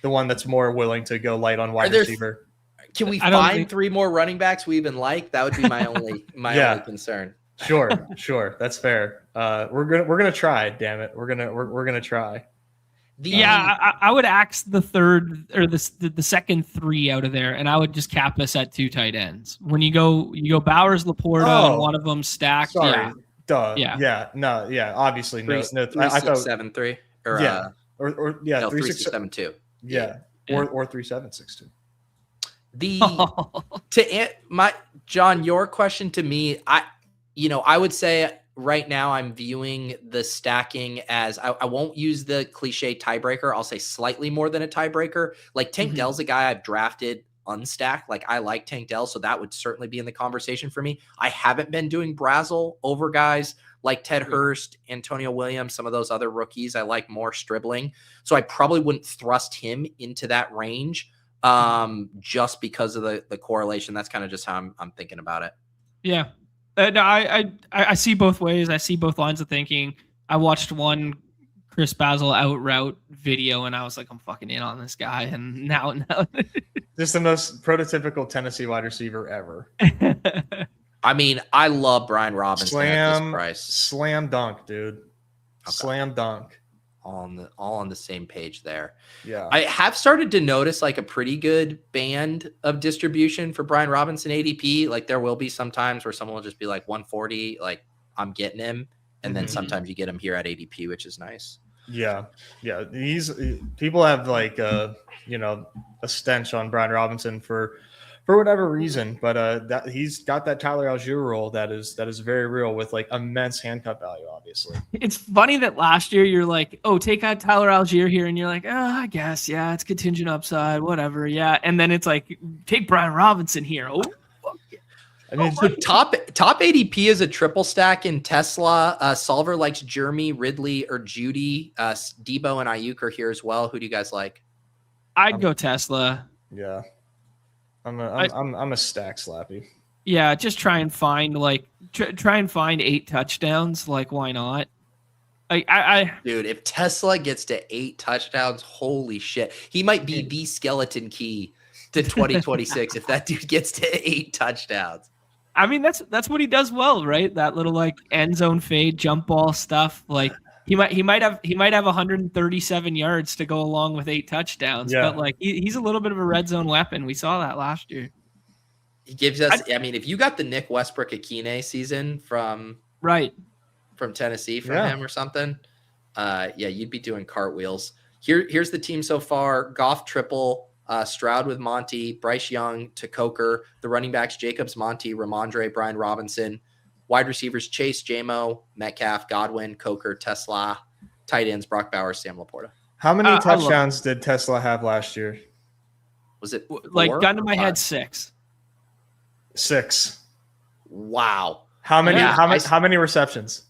B: one that's more willing to go light on wide receiver.
A: Can we find 3 more running backs we even like? That would be my only concern. Sure. That's fair. We're gonna try. Damn it, we're gonna try.
C: I would axe the third or the second 3 out of there, and I would just cap us at 2 tight ends. When you go Bowers, Laporta, and one of them stacked.
B: Sorry.
C: Yeah.
B: Duh. Yeah. No. Yeah. Obviously, no.
A: I thought 7-3 or
C: 3-6-7-2.
B: Yeah. Or 3-7-6-2.
A: John, your question to me, I would say right now I'm viewing the stacking as I won't use the cliche tiebreaker. I'll say slightly more than a tiebreaker. Like Tank Dell's a guy I've drafted unstacked. Like I like Tank Dell, so that would certainly be in the conversation for me. I haven't been doing Brazel over guys like Ted Hurst, Antonio Williams, some of those other rookies. I like more Stribling, so I probably wouldn't thrust him into that range just because of the correlation. That's kind of just how I'm thinking about it.
C: Yeah. No, I see both ways. I see both lines of thinking. I watched one Chris Brazel out route video and I was like, I'm fucking in on this guy. And now
B: just the most prototypical Tennessee wide receiver ever.
A: I mean, I love Brian Robinson at this price.
B: Slam dunk, dude. Okay. Slam dunk.
A: All on the same page there.
B: Yeah.
A: I have started to notice like a pretty good band of distribution for Brian Robinson ADP. Like there will be some times where someone will just be like 140, like I'm getting him. And then sometimes you get him here at ADP, which is nice.
B: Yeah. Yeah. People have like, a stench on Brian Robinson for whatever reason, but that he's got that Tyler Algier role that is very real with like immense handcuff value, obviously.
C: It's funny that last year you're like, oh, take out Tyler Algier here, and you're like, oh, I guess, yeah, it's contingent upside, whatever, yeah. And then it's like, take Brian Robinson here. Oh, fuck yeah.
B: I mean,
A: top ADP is a triple stack in Tesla. Solver likes Jeremy, Ridley, or Judy. Debo and Ayuk are here as well. Who do you guys like?
C: I'd go Tesla.
B: Yeah. I'm a stack slappy.
C: Yeah, just try and find 8 touchdowns. Like, why not?
A: Dude, if Tesla gets to 8 touchdowns, holy shit, he might be the skeleton key to 2026 if that dude gets to 8 touchdowns.
C: I mean, that's what he does well, right? That little like end zone fade, jump ball stuff. Like he might have 137 yards to go along with 8 touchdowns.
B: Yeah.
C: But like he's a little bit of a red zone weapon. We saw that last year.
A: He gives us. I mean, if you got the Nick Westbrook-Akine season from Tennessee from him or something, you'd be doing cartwheels. Here's the team so far: Goff triple, Stroud with Monty, Bryce Young to Coker, the running backs Jacobs, Monty, Ramondre, Brian Robinson, wide receivers Chase, J-Mo, Metcalf, Godwin, Coker, Tesla, tight ends Brock Bowers, Sam Laporta.
B: How many touchdowns did Tesla have last year?
A: Was it 4?
C: Like gun to my head 6?
B: 6.
A: Wow.
B: How many? How many receptions?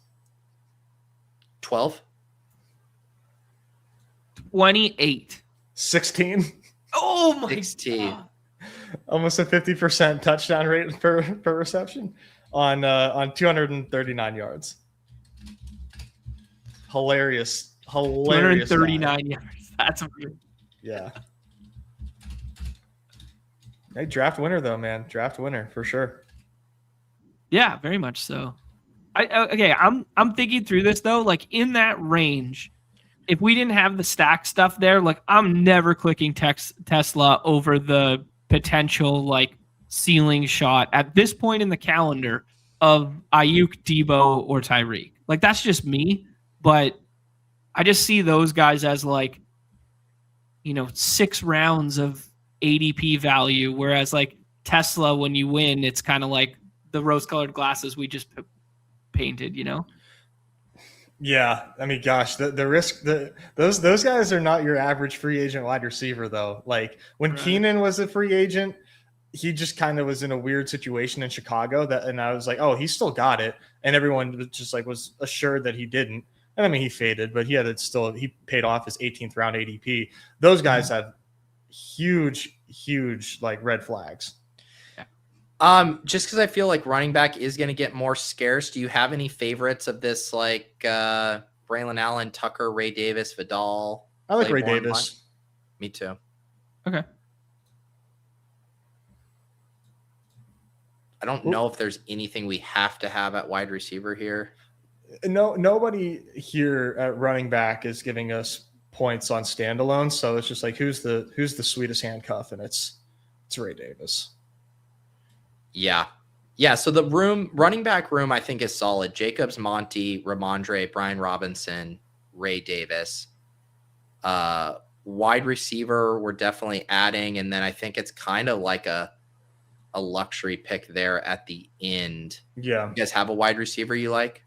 A: 12.
C: 28.
B: 16.
C: Oh my
A: 16.
C: God.
B: Almost a 50% touchdown rate per reception on 239 yards. Hilarious.
C: 239 yards. That's weird.
B: Yeah. Hey, draft winner though, man. Draft winner for sure.
C: Yeah, very much so. I'm thinking through this though. Like in that range, if we didn't have the stack stuff there, like I'm never clicking Tesla over the potential like ceiling shot at this point in the calendar of Ayuk, Debo, or Tyreek. Like that's just me, but I just see those guys as like, 6 rounds of ADP value, whereas like Tesla, when you win, it's kind of like the rose-colored glasses we just painted,
B: Yeah, I mean, gosh, the risk, those guys are not your average free agent wide receiver, though. Like when Keenan was a free agent, he just kind of was in a weird situation in Chicago and I was like, oh, he still got it, and everyone was just like was assured that he didn't. And I mean, he faded, but he paid off his 18th round ADP. Those guys have huge like red flags.
A: Just because I feel like running back is going to get more scarce. Do you have any favorites of this, like Braylon Allen, Tucker, Ray Davis, Vidal?
B: I like Ray Davis.
A: Me too.
C: Okay.
A: I don't know if there's anything we have to have at wide receiver here.
B: No, nobody here at running back is giving us points on standalone. So it's just like who's the sweetest handcuff, and it's Ray Davis.
A: Yeah. So the running back room, I think is solid. Jacobs, Monty, Ramondre, Brian Robinson, Ray Davis. Wide receiver, we're definitely adding, and then I think it's kind of like a luxury pick there at the end.
B: Yeah.
A: You guys have a wide receiver you like?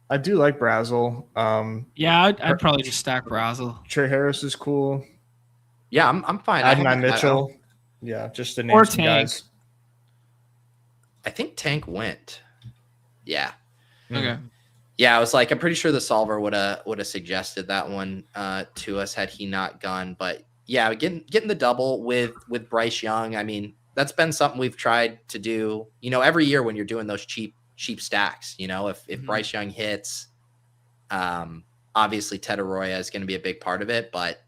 B: I do like Brazel.
C: I'd probably just stack Brazel.
B: Trey Harris is cool.
A: Yeah, I'm fine.
B: Adnan Mitchell. Yeah, just to name some guys.
A: I think Tank went. Yeah.
C: Okay.
A: Yeah, I was like, I'm pretty sure the solver would have suggested that one to us had he not gone. But yeah, getting the double with Bryce Young. I mean, that's been something we've tried to do. Every year when you're doing those cheap stacks. If Bryce Young hits, obviously Ted Arroyo is going to be a big part of it. But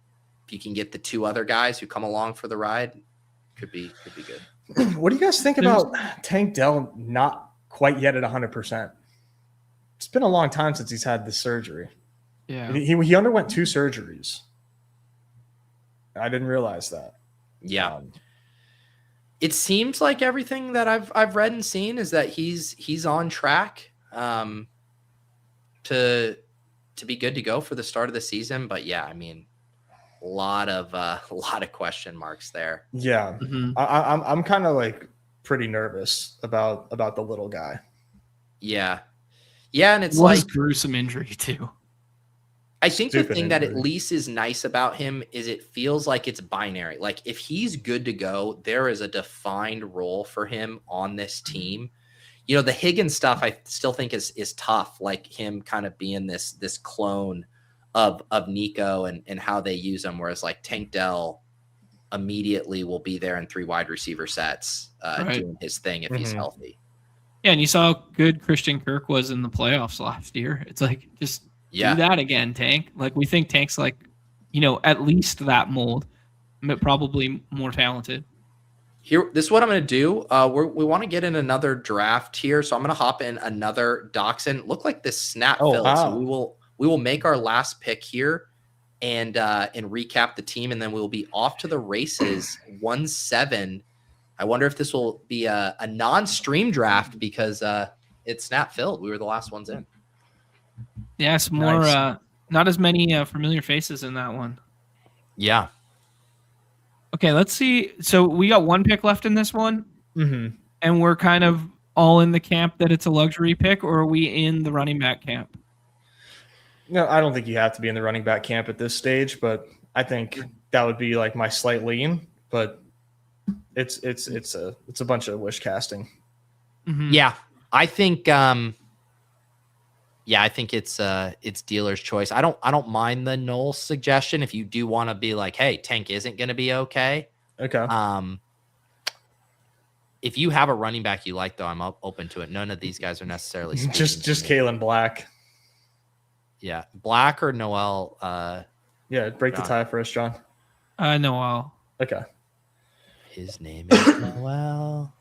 A: if you can get the 2 other guys who come along for the ride, could be good.
B: What do you guys think about Tank Dell not quite yet at 100%? It's been a long time since he's had this surgery.
C: Yeah.
B: He underwent 2 surgeries. I didn't realize that.
A: Yeah. It seems like everything that I've read and seen is that he's on track to be good to go for the start of the season. But yeah, I mean, a lot of question marks there.
B: Yeah.
C: Mm-hmm.
B: I'm kind of like pretty nervous about the little guy.
A: Yeah, and it's
C: like
A: like
C: gruesome injury too.
A: I think the thing that at least is nice about him is it feels like it's binary. Like if he's good to go, there is a defined role for him on this team. The Higgins stuff I still think is tough, like him kind of being this clone of Nico and how they use him, whereas like Tank Dell immediately will be there in 3 wide receiver sets doing his thing if he's healthy.
C: Yeah, and you saw how good Christian Kirk was in the playoffs last year. It's like just do that again, Tank. Like we think Tank's like, at least that mold. probably more talented.
A: Here, this is what I'm going to do. We want to get in another draft here, so I'm going to hop in another Dachshund. Look like this snap filled.
B: Wow.
A: So we will make our last pick here and recap the team, and then we'll be off to the races. 1-7. I wonder if this will be a non-stream draft because it's snap filled. We were the last ones in.
C: Yes, more
B: Nice.
C: not as many familiar faces in that one.
A: Yeah.
C: Okay, let's see. So we got one pick left in this one, and we're kind of all in the camp that it's a luxury pick, or are we in the running back camp?
B: No, I don't think you have to be in the running back camp at this stage, but I think that would be like my slight lean. But it's a bunch of wish casting.
C: Mhm.
A: Yeah. I think I think it's dealer's choice. I don't mind the Noel suggestion if you do want to be like, hey, Tank isn't going to be okay.
B: Okay.
A: If you have a running back you like, though, I'm open to it. None of these guys are necessarily
B: just Kalen Black.
A: Yeah, Black or Noel.
B: Yeah, break the
A: John.
B: tie for us, John.
C: Noel.
B: Okay.
A: His name is Noel.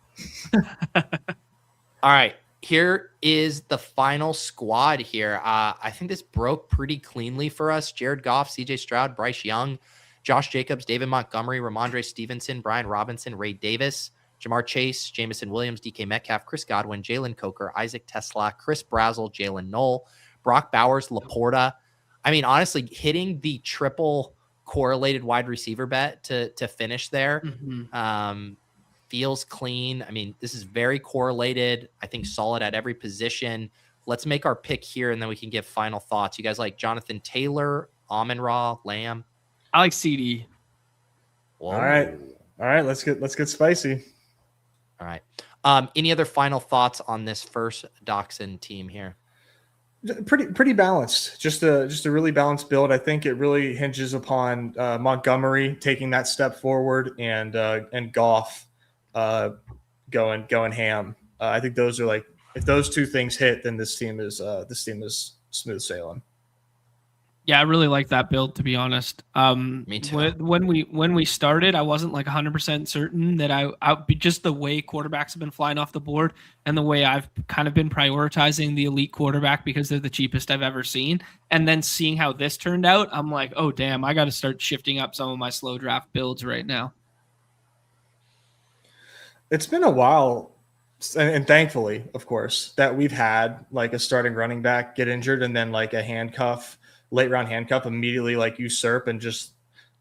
A: All right. Here is the final squad here. I think this broke pretty cleanly for us. Jared Goff, CJ Stroud, Bryce Young, Josh Jacobs, David Montgomery, Ramondre Stevenson, Brian Robinson, Ray Davis, Jamar Chase, Jamison Williams, DK Metcalf, Chris Godwin, Jalen Coker, Isaac Tesla, Chris Brazel, Jalen Knoll, Brock Bowers, Laporta. I mean, honestly, hitting the triple correlated wide receiver bet to finish there. Feels clean. I mean, this is very correlated. I think solid at every position. Let's make our pick here, and then we can give final thoughts. You guys like Jonathan Taylor, Amon-Ra, Lamb?
C: I like CD.
B: All right. Let's get spicy.
A: All right. Any other final thoughts on this first Dachshund team here?
B: Pretty balanced. Just a really balanced build. I think it really hinges upon Montgomery taking that step forward and Goff going ham. I think those are like, if those two things hit, then this team is smooth sailing.
C: Yeah, I really like that build, to be honest.
A: Me too.
C: When we started, I wasn't like 100% certain that I just the way quarterbacks have been flying off the board and the way I've kind of been prioritizing the elite quarterback because they're the cheapest I've ever seen. And then seeing how this turned out, I'm like, oh damn, I got to start shifting up some of my slow draft builds right now.
B: It's been a while, and thankfully, of course, that we've had like a starting running back get injured and then like a late round handcuff immediately like usurp and just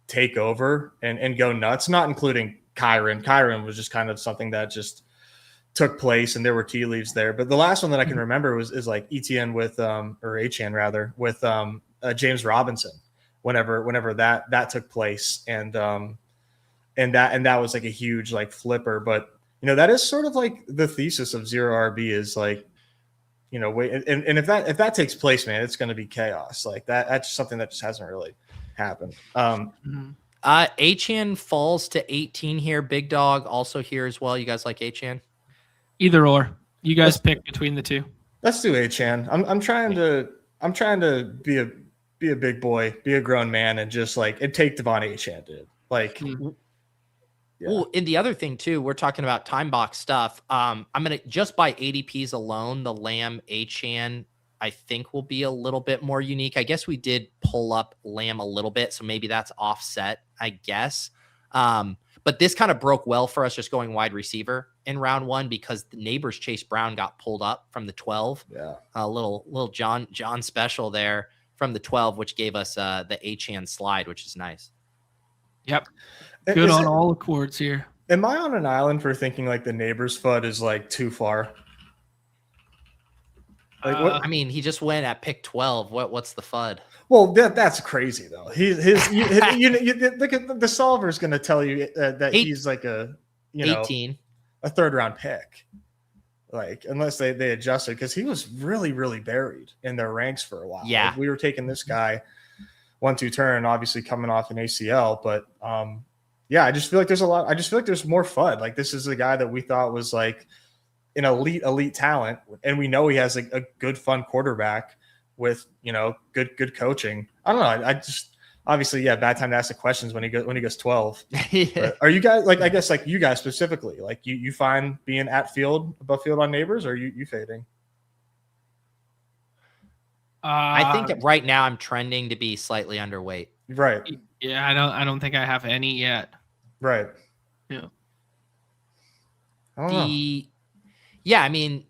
B: take over and go nuts, not including Kyron. Kyron was just kind of something that just took place and there were tea leaves there. But the last one that I can remember is like ETN with or HN rather with James Robinson whenever that took place and that was like a huge like flipper. But you know, that is sort of like the thesis of zero RB is like, you know, wait, and if that takes place, man, it's going to be chaos. Like that's something that just hasn't really happened.
A: Achan falls to 18 here. Big Dog also here as well. You guys like Achan?
C: Either or. You guys pick between the two.
B: Let's do Achan. I'm trying to be a big boy, be a grown man, and just like and take Devon Achan, dude. Like.
A: Yeah. Well, and the other thing too, we're talking about Timebox stuff. I'm gonna just by ADPs alone, the Lamb Achan I think will be a little bit more unique. I guess we did pull up Lamb a little bit, so maybe that's offset, I guess. But this kind of broke well for us just going wide receiver in round one because the neighbors Chase Brown got pulled up from the 12.
B: Yeah,
A: a little John special there from the 12, which gave us the Achan slide, which is nice.
C: Yep. Good on all accords here.
B: Am I on an island for thinking like the neighbor's FUD is like too far?
A: Like what? I mean, he just went at pick 12. What's the FUD?
B: Well, that's crazy though. The solver's going to tell you that he's like a
A: 18,
B: a third round pick. Like unless they adjusted because he was really buried in their ranks for a while.
A: Yeah,
B: like, we were taking this guy 1-2 turn, obviously coming off an ACL, but yeah, I just feel like there's a lot. I just feel like there's more FUD. Like this is a guy that we thought was like an elite talent, and we know he has a good, fun quarterback with good coaching. I don't know. obviously, yeah, bad time to ask the questions when he goes 12.
A: Yeah.
B: But are you guys I guess you guys specifically, you find being at field above field on Neighbors, or are you fading?
A: I think right now I'm trending to be slightly underweight.
B: Right.
C: Yeah, I don't think I have any yet.
B: Right.
C: Yeah.
B: I don't know.
A: Yeah, I mean,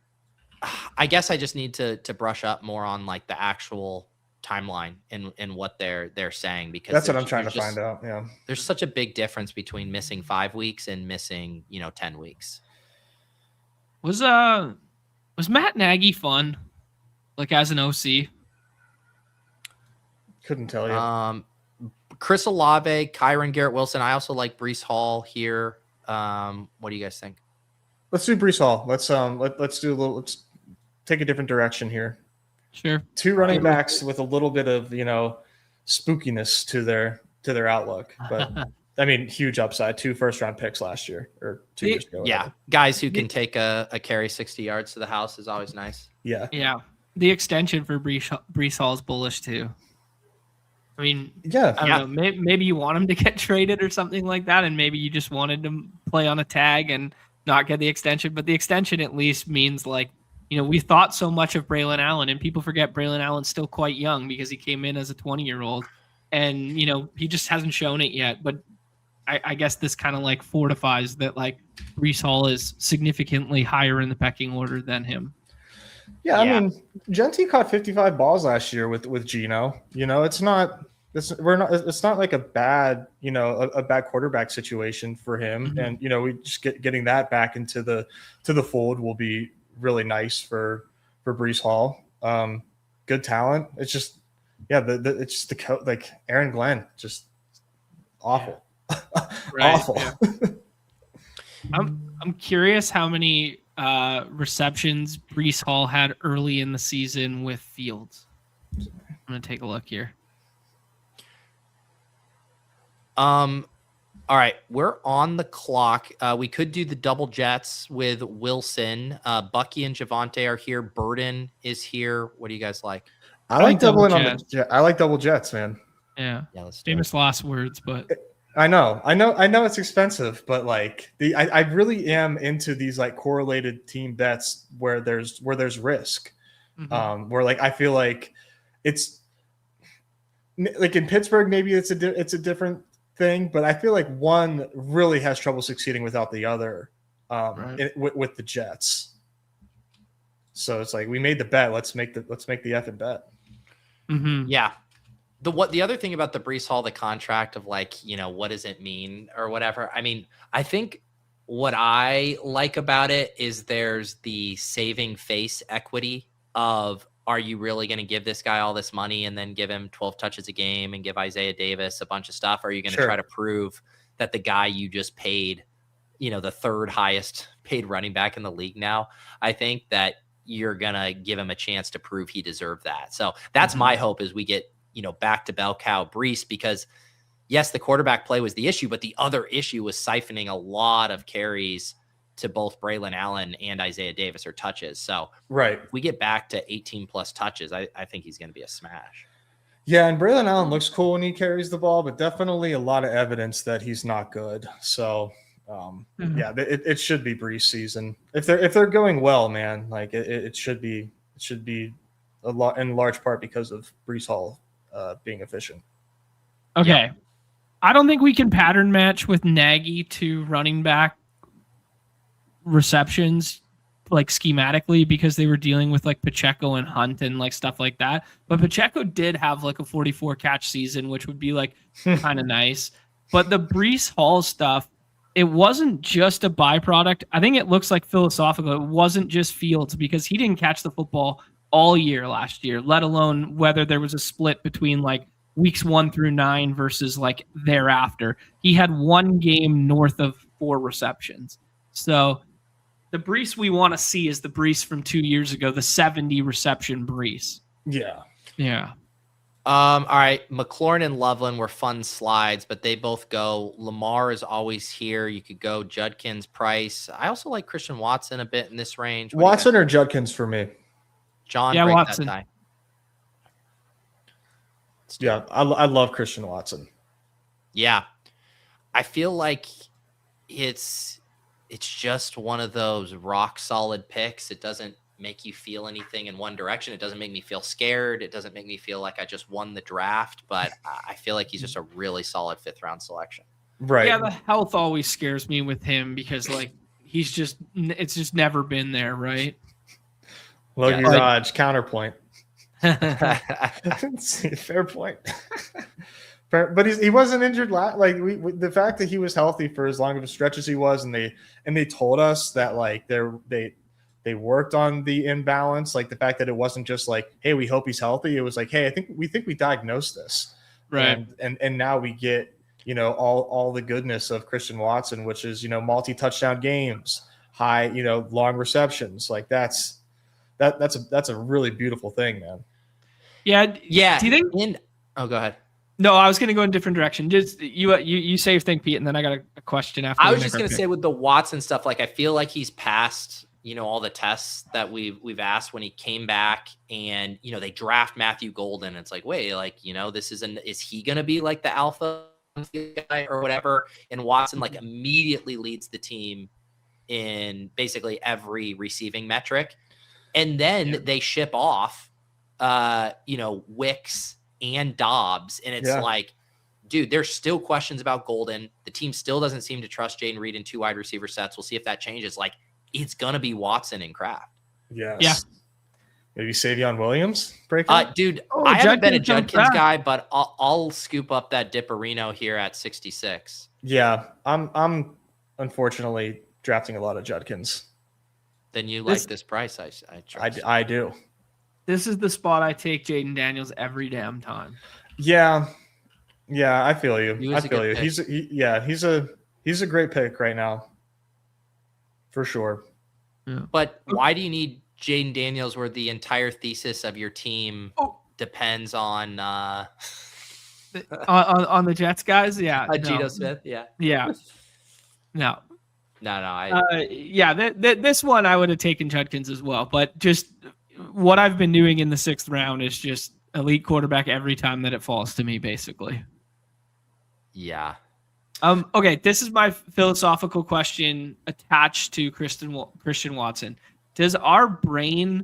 A: I guess I just need to brush up more on like the actual timeline and what they're saying, because
B: That's what I'm trying to find out. Yeah.
A: There's such a big difference between missing 5 weeks and missing, 10 weeks.
C: Was Matt Nagy fun? Like as an OC?
B: Couldn't tell you.
A: Chris Olave, Kyron Garrett Wilson. I also like Breece Hall here. What do you guys think?
B: Let's do Breece Hall. Let's take a different direction here.
C: Sure.
B: 2 running backs with a little bit of, spookiness to their outlook. But I mean, huge upside. 2 first-round picks last year or 2 years ago.
A: Yeah. Guys who can take a carry 60 yards to the house is always nice.
B: Yeah.
C: Yeah. The extension for Breece Hall is bullish too. I mean,
B: yeah.
C: I don't know. Maybe you want him to get traded or something like that, and maybe you just wanted to play on a tag and not get the extension. But the extension at least means we thought so much of Braylon Allen, and people forget Braylon Allen's still quite young because he came in as a 20-year-old, and he just hasn't shown it yet. But I guess this kind of fortifies that Breece Hall is significantly higher in the pecking order than him.
B: Yeah, I mean, Genty caught 55 balls last year with Geno. It's not like a bad, a bad quarterback situation for him.
C: Mm-hmm.
B: And we just getting that back into the fold will be really nice for Breece Hall. Good talent. It's just it's just the coach, Aaron Glenn, just awful.
C: Right,
B: awful.
C: Yeah. I'm curious how many receptions Breece Hall had early in the season with Fields. I'm gonna take a look here.
A: All right, we're on the clock. We could do the double jets with Wilson. Bucky and Javonte are here. Burden is here. What do you guys like?
B: I like doubling on the. I like double jets, man.
C: Yeah.
A: Let's do
C: Famous last words, but
B: I know it's expensive, but I really am into these correlated team bets where there's risk.
C: Mm-hmm.
B: Where I feel like it's in Pittsburgh, maybe it's a different thing, but I feel like one really has trouble succeeding without the other with the Jets. So it's we made the bet. Let's make the effing bet.
C: Mm-hmm.
A: Yeah. The other thing about the Breece Hall, the contract of what does it mean or whatever? I mean, I think what I like about it is there's the saving face equity of, are you really going to give this guy all this money and then give him 12 touches a game and give Isaiah Davis a bunch of stuff? Or are you going to try to prove that the guy you just paid, the third highest paid running back in the league now? I think that you're going to give him a chance to prove he deserved that. So that's my hope, is we get, back to bell cow Breece, because yes, the quarterback play was the issue, but the other issue was siphoning a lot of carries to both Braylon Allen and Isaiah Davis, or touches. So if we get back to 18 plus touches, I think he's going to be a smash.
B: Yeah. And Braylon Allen looks cool when he carries the ball, but definitely a lot of evidence that he's not good. So it should be Breece season. If they're going well, man, it should be a lot, in large part because of Breece Hall being efficient.
C: Okay.
A: Yeah.
C: I don't think we can pattern match with Nagy to running back receptions schematically, because they were dealing with Pacheco and Hunt and stuff like that. But Pacheco did have a 44 catch season, which would be kind of nice. But the Breece Hall stuff, it wasn't just a byproduct. I think it looks philosophical. It wasn't just Fields, because he didn't catch the football all year last year, let alone whether there was a split between weeks 1 through 9 versus thereafter. He had one game north of 4 receptions. So the Breece we want to see is the Breece from 2 years ago, the 70 reception Breece.
B: Yeah.
C: Yeah.
A: All right. McLaurin and Loveland were fun slides, but they both go. Lamar is always here. You could go Judkins, Price. I also like Christian Watson a bit in this range.
B: Watson or Judkins for me.
A: John,
C: yeah,
A: break
C: Watson.
A: That tie.
B: Yeah, I love Christian Watson.
A: Yeah. I feel like it's just one of those rock solid picks. It doesn't make you feel anything in one direction. It doesn't make me feel scared. It doesn't make me feel like I just won the draft, but I feel like he's just a really solid 5th round selection.
B: Right.
C: Yeah, the health always scares me with him because like it's just never been there, right?
B: Logie
A: Yeah.
B: Raj, counterpoint. Fair point. But he wasn't injured. Like the fact that he was healthy for as long of a stretch as he was, and they told us that like they worked on the imbalance, like the fact that it wasn't just like, hey, we hope he's healthy. It was like, hey, we think we diagnosed this,
C: right?
B: And now we get all the goodness of Christian Watson, which is multi-touchdown games, high long receptions. Like that's a really beautiful thing, man.
C: Yeah.
A: Do
C: you think?
A: Oh, go ahead.
C: No, I was going to go in a different direction. Just you say your thing, Pete, and then I got a question after.
A: I was just going to say with the Watson stuff, like I feel like he's passed, all the tests that we've asked when he came back, and they draft Matthew Golden. It's like, wait, like is he going to be like the alpha guy or whatever? And Watson like immediately leads the team in basically every receiving metric, and then they ship off, Wicks and Dobbs, and it's like, dude, there's still questions about Golden. The team still doesn't seem to trust Jayden Reed in 2 wide receiver sets. We'll see if that changes. Like, it's gonna be Watson and Kraft.
B: Yes.
C: Yeah.
B: Maybe Savion Williams break.
A: Dude, I haven't been a Judkins guy, but I'll scoop up that Dipperino here at 66.
B: Yeah, I'm unfortunately drafting a lot of Judkins.
A: Then you like this price?
B: I do.
C: This is the spot I take Jaden Daniels every damn time.
B: Yeah, I feel you. I feel you.
A: Pick.
B: He's a great pick right now, for sure.
C: Yeah.
A: But why do you need Jaden Daniels where the entire thesis of your team depends on
C: on the Jets guys? Yeah,
A: Geno Smith.
C: Yeah. No.
A: No.
C: This one I would have taken Judkins as well, but just what I've been doing in the 6th round is just elite quarterback every time that it falls to me, basically.
A: Yeah.
C: Okay, this is my philosophical question attached to Christian Watson. Does our brain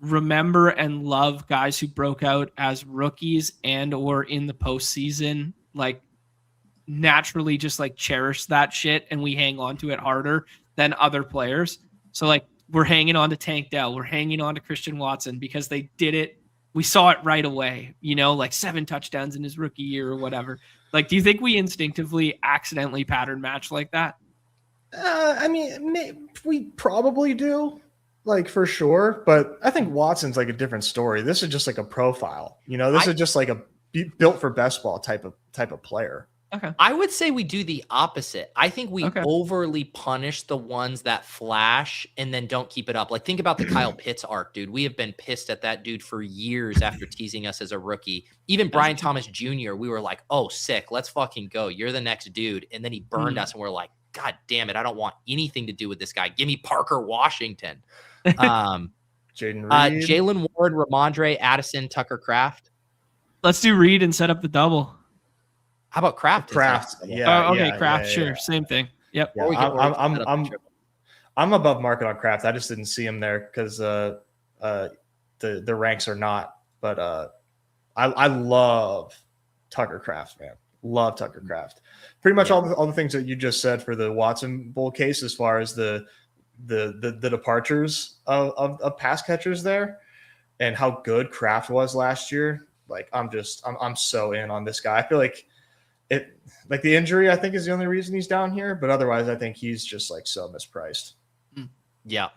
C: remember and love guys who broke out as rookies and or in the postseason, like naturally just like cherish that shit and we hang on to it harder than other players? So like we're hanging on to Tank Dell, we're hanging on to Christian Watson because they did it. We saw it right away, like 7 touchdowns in his rookie year or whatever. Like, do you think we instinctively accidentally pattern match like that?
B: I mean, we probably do, like for sure. But I think Watson's like a different story. This is just like a profile. This is just like a built for best ball type of player.
C: Okay.
A: I would say we do the opposite. I think we overly punish the ones that flash and then don't keep it up. Like, think about the Kyle Pitts arc, dude. We have been pissed at that dude for years after teasing us as a rookie. Even Brian Thomas Jr., we were like, oh, sick. Let's fucking go. You're the next dude. And then he burned us and we're like, God damn it. I don't want anything to do with this guy. Give me Parker Washington.
B: Jaden Reed.
A: Jalen Ward, Ramondre, Addison, Tucker Kraft.
C: Let's do Reed and set up the double.
A: How about Kraft?
B: Yeah.
C: Okay, Kraft. Sure. Same thing. Yep.
B: Yeah, I'm above market on Kraft. I just didn't see him there because the ranks are not. But I love Tucker Kraft, man. Love Tucker Kraft. Pretty much all the things that you just said for the Watson Bowl case, as far as the departures of pass catchers there, and how good Kraft was last year. Like I'm so in on this guy. I feel like the injury, I think, is the only reason he's down here, but otherwise I think he's just like so mispriced.
A: Yeah.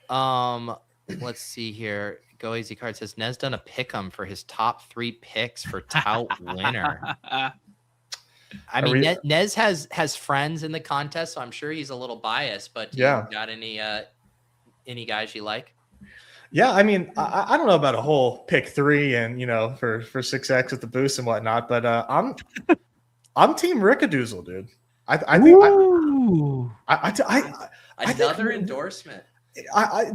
A: Let's see here. Go Easy Card says Nez done a pick'em for his top 3 picks for tout winner. I mean, Nez has friends in the contest, so I'm sure he's a little biased, but you got any guys you like?
B: Yeah, I mean, I don't know about a whole pick 3 and for 6X with the boost and whatnot, but I'm team Rickadoozle, dude. I think
A: another endorsement.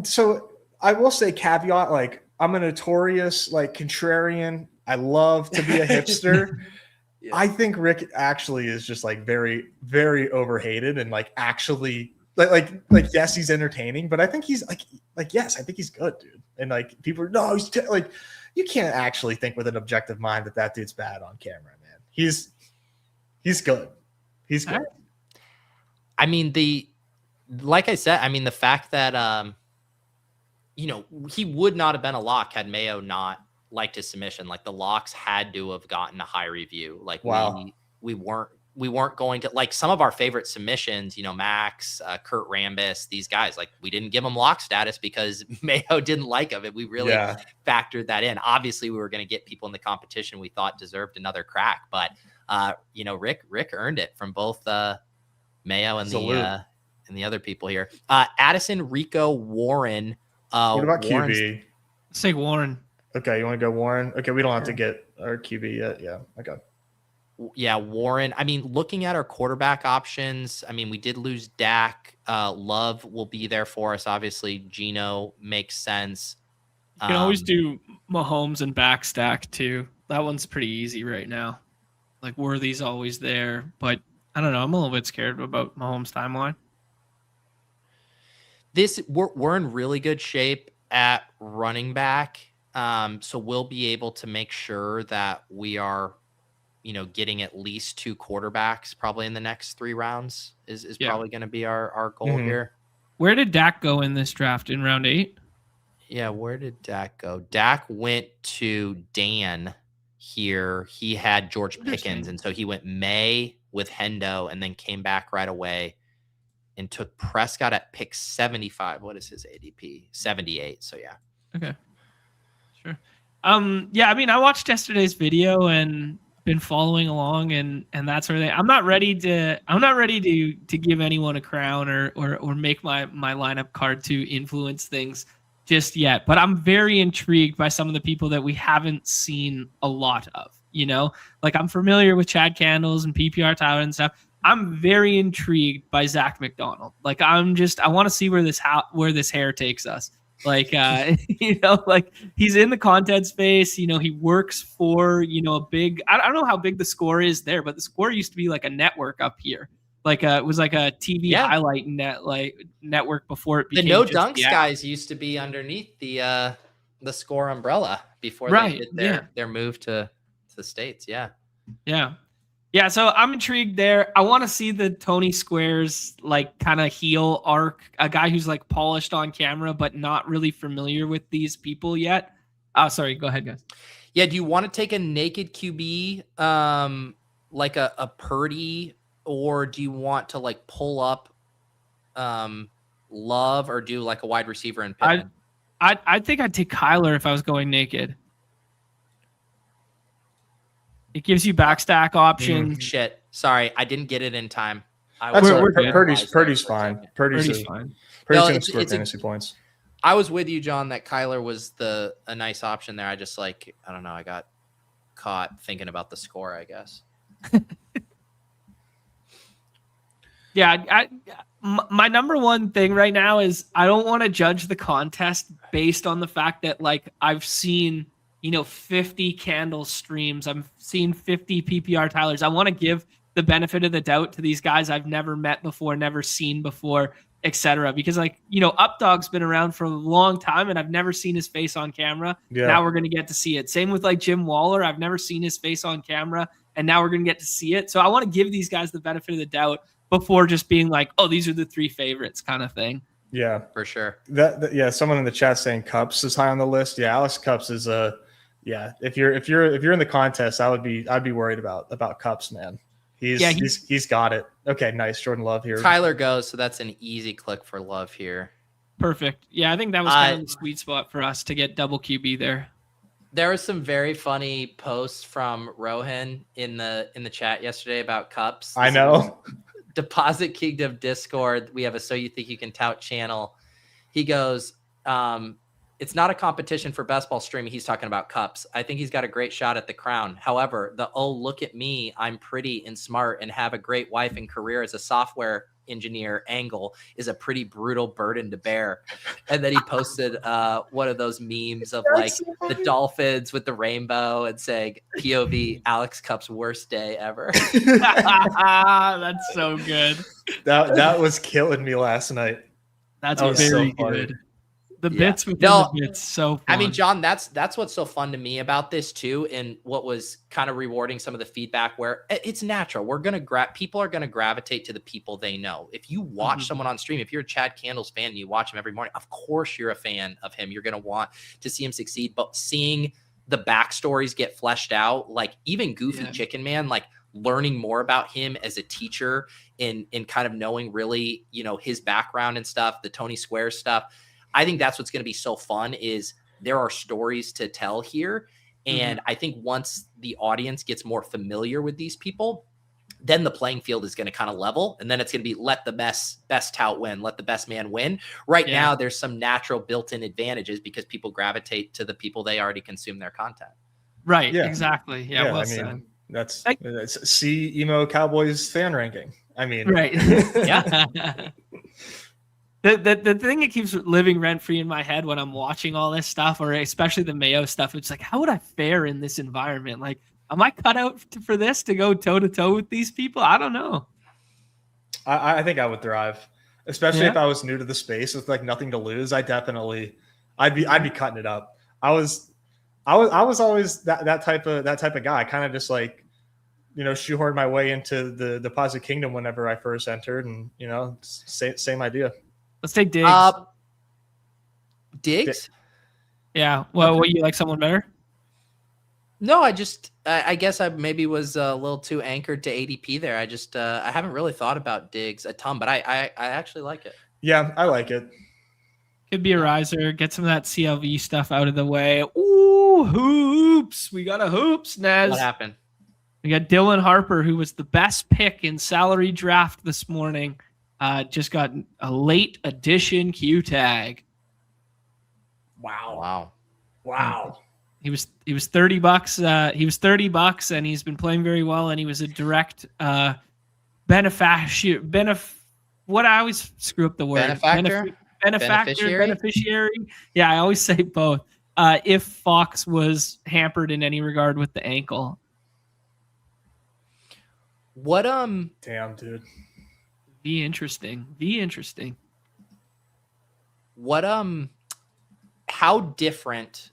B: So I will say caveat, like I'm a notorious like contrarian I love to be a hipster.
A: Yeah.
B: I think Rick actually is just like very, very overhated and like actually like yes, he's entertaining, but I think he's like yes, I think he's good, dude. And like people are no, he's like you can't actually think with an objective mind that dude's bad on camera, man. He's good. He's good.
A: I mean, like I said, I mean the fact that he would not have been a lock had Mayo not liked his submission. Like the locks had to have gotten a high review. Like
B: wow.
A: we weren't going to, like some of our favorite submissions, Max, Kurt Rambis, these guys, like we didn't give them lock status because Mayo didn't like them. And we really factored that in. Obviously we were going to get people in the competition we thought deserved another crack, but Rick earned it from both Mayo and the other people here. Addison, Rico, Warren.
B: What about QB?
C: Let's take Warren.
B: Okay, you want to go Warren? Okay, we don't have to get our QB yet. Yeah, okay.
A: Yeah, Warren. I mean, looking at our quarterback options, I mean, we did lose Dak. Love will be there for us. Obviously, Geno makes sense.
C: You can always do Mahomes and backstack too. That one's pretty easy right now. Like Worthy's always there, but I don't know. I'm a little bit scared about Mahomes' timeline.
A: We're in really good shape at running back. So we'll be able to make sure that we are, getting at least 2 quarterbacks probably in the next 3 rounds is probably going to be our goal here.
C: Where did Dak go in this draft in round 8?
A: Yeah. Where did Dak go? Dak went to Dan here. He had George Pickens. And so he went May with Hendo and then came back right away and took Prescott at pick 75. What is his ADP? 78. So yeah.
C: Okay. Sure. Yeah, I mean, I watched yesterday's video and been following along and that sort of thing. I'm not ready to give anyone a crown or make my lineup card to influence things just yet. But I'm very intrigued by some of the people that we haven't seen a lot of, like I'm familiar with Chad Candles and PPR Tyler and stuff. I'm very intrigued by Zach McDonald. Like I want to see where this hair takes us. Like, like he's in the content space, he works for, a big, I don't know how big the score is there, but the score used to be like a network up here. Like it was like a TV highlight network before it became
A: the No Dunks guys used to be underneath the score umbrella before they did their move to the States. Yeah.
C: Yeah. Yeah, so I'm intrigued there. I want to see the Tony Squares like kind of heel arc, a guy who's like polished on camera but not really familiar with these people yet. Sorry, go ahead, guys.
A: Yeah, do you want to take a naked QB like a Purdy, or do you want to like pull up Love or do like a wide receiver and Pittman?
C: I think I'd take Kyler if I was going naked. It gives you backstack options.
A: Shit. Sorry, I didn't get it in time.
B: Purdy's fine. Purdy's fine. Purdy's going to score fantasy points.
A: I was with you, John, that Kyler was a nice option there. I just I don't know. I got caught thinking about the score, I guess.
C: Yeah. My number one thing right now is I don't want to judge the contest based on the fact that I've seen 50 Candle streams. I've seen 50 PPR Tylers. I want to give the benefit of the doubt to these guys I've never met before, never seen before, etc. Because Updog's been around for a long time and I've never seen his face on camera. Yeah. Now we're going to get to see it. Same with Jim Waller. I've never seen his face on camera and now we're going to get to see it. So I want to give these guys the benefit of the doubt before just being these are the 3 favorites kind of thing.
B: Yeah,
A: for sure.
B: Someone in the chat saying Cups is high on the list. Yeah, Alex Cups is if you're in the contest, I'd be worried about Cups, man. He's got it. Okay, nice. Jordan Love here.
A: Kyler goes, so that's an easy click for Love here.
C: Perfect. Yeah, I think that was kind of the sweet spot for us to get double QB there.
A: There was some very funny posts from Rohan in the chat yesterday about Cups.
B: I know.
A: Deposit Kingdom Discord. We have a So You Think You Can Tout channel. He goes, it's not a competition for best ball streaming. He's talking about Cups. I think he's got a great shot at the crown. However, look at me. I'm pretty and smart and have a great wife and career as a software engineer angle is a pretty brutal burden to bear. And then he posted one of those memes of like the dolphins with the rainbow and saying POV Alex Cup's worst day ever.
C: That's so good.
B: That was killing me last night.
C: That's very good. The bits within the bits, so fun.
A: I mean, John, that's what's so fun to me about this too, and what was kind of rewarding some of the feedback where it's natural. People are gonna gravitate to the people they know. If you watch someone on stream, if you're a Chad Candles fan and you watch him every morning, of course you're a fan of him. You're gonna want to see him succeed. But seeing the backstories get fleshed out, like even Goofy Chicken Man, like learning more about him as a teacher in kind of knowing really, his background and stuff, the Tony Square stuff. I think that's what's going to be so fun is there are stories to tell here. And I think once the audience gets more familiar with these people, then the playing field is going to kind of level. And then it's going to be let the best tout win, let the best man win. Right now, there's some natural built-in advantages because people gravitate to the people they already consume their content.
C: Right. Yeah. Exactly. Yeah. Well
B: I mean, that's see emo Cowboys fan ranking. I mean,
C: right. Yeah. The thing that keeps living rent free in my head when I'm watching all this stuff, or especially the Mayo stuff, it's like, how would I fare in this environment? Like, am I cut out for this to go toe to toe with these people? I don't know.
B: I think I would thrive, especially if I was new to the space with like nothing to lose. I'd be cutting it up. I was always that type of guy. I kind of just like, shoehorned my way into the Deposit Kingdom whenever I first entered, and same idea.
C: Let's take Diggs.
A: Diggs?
C: Yeah. Well, what, you like someone better?
A: No, I guess I maybe was a little too anchored to ADP there. I haven't really thought about Diggs a ton, but I actually like it.
B: Yeah, I like it.
C: Could be a riser. Get some of that CLV stuff out of the way. Ooh, hoops. We got a hoops, Nez.
A: What happened?
C: We got Dylan Harper, who was the best pick in salary draft this morning. Just got a late edition Q tag.
B: Wow.
C: He was $30. He was $30, and he's been playing very well. And he was a direct beneficiary. What I always screw up the word. Beneficiary. Yeah, I always say both. If Fox was hampered in any regard with the ankle.
A: What
B: Damn, dude.
C: Be interesting.
A: What how different?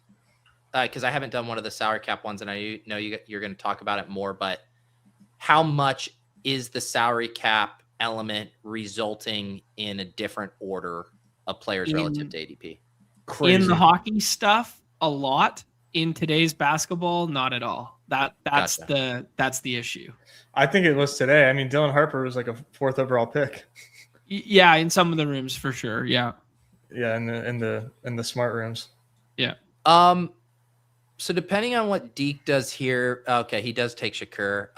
A: Because I haven't done one of the salary cap ones, and I know you're going to talk about it more. But how much is the salary cap element resulting in a different order of players relative to ADP?
B: Crazy.
C: In the hockey stuff, a lot. In today's basketball, not at all. That's the issue.
B: I think it was today. I mean, Dylan Harper was like a 4th overall pick.
C: Yeah, in some of the rooms for sure. Yeah.
B: Yeah, in the smart rooms.
C: Yeah.
A: So depending on what Deke does here, okay, he does take Shakur.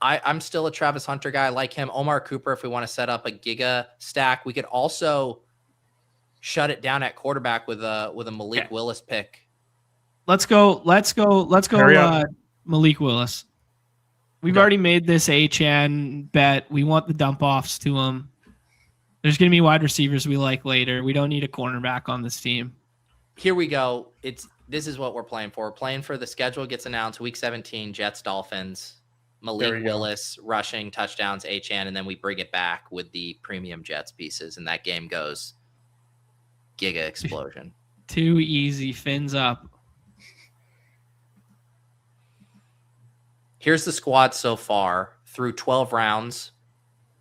A: I'm still a Travis Hunter guy. I like him. Omar Cooper, if we want to set up a giga stack, we could also shut it down at quarterback with a Malik Willis pick.
C: Let's go. Malik Willis. We've already made this HN bet. We want the dump offs to him. There's going to be wide receivers we like later. We don't need a cornerback on this team.
A: Here we go. This is what we're playing for. We're playing for the schedule gets announced week 17, Jets, Dolphins, Malik Willis, rushing touchdowns, HN, and then we bring it back with the premium Jets pieces, and that game goes giga explosion.
C: Too easy. Fins up.
A: Here's the squad so far through 12 rounds.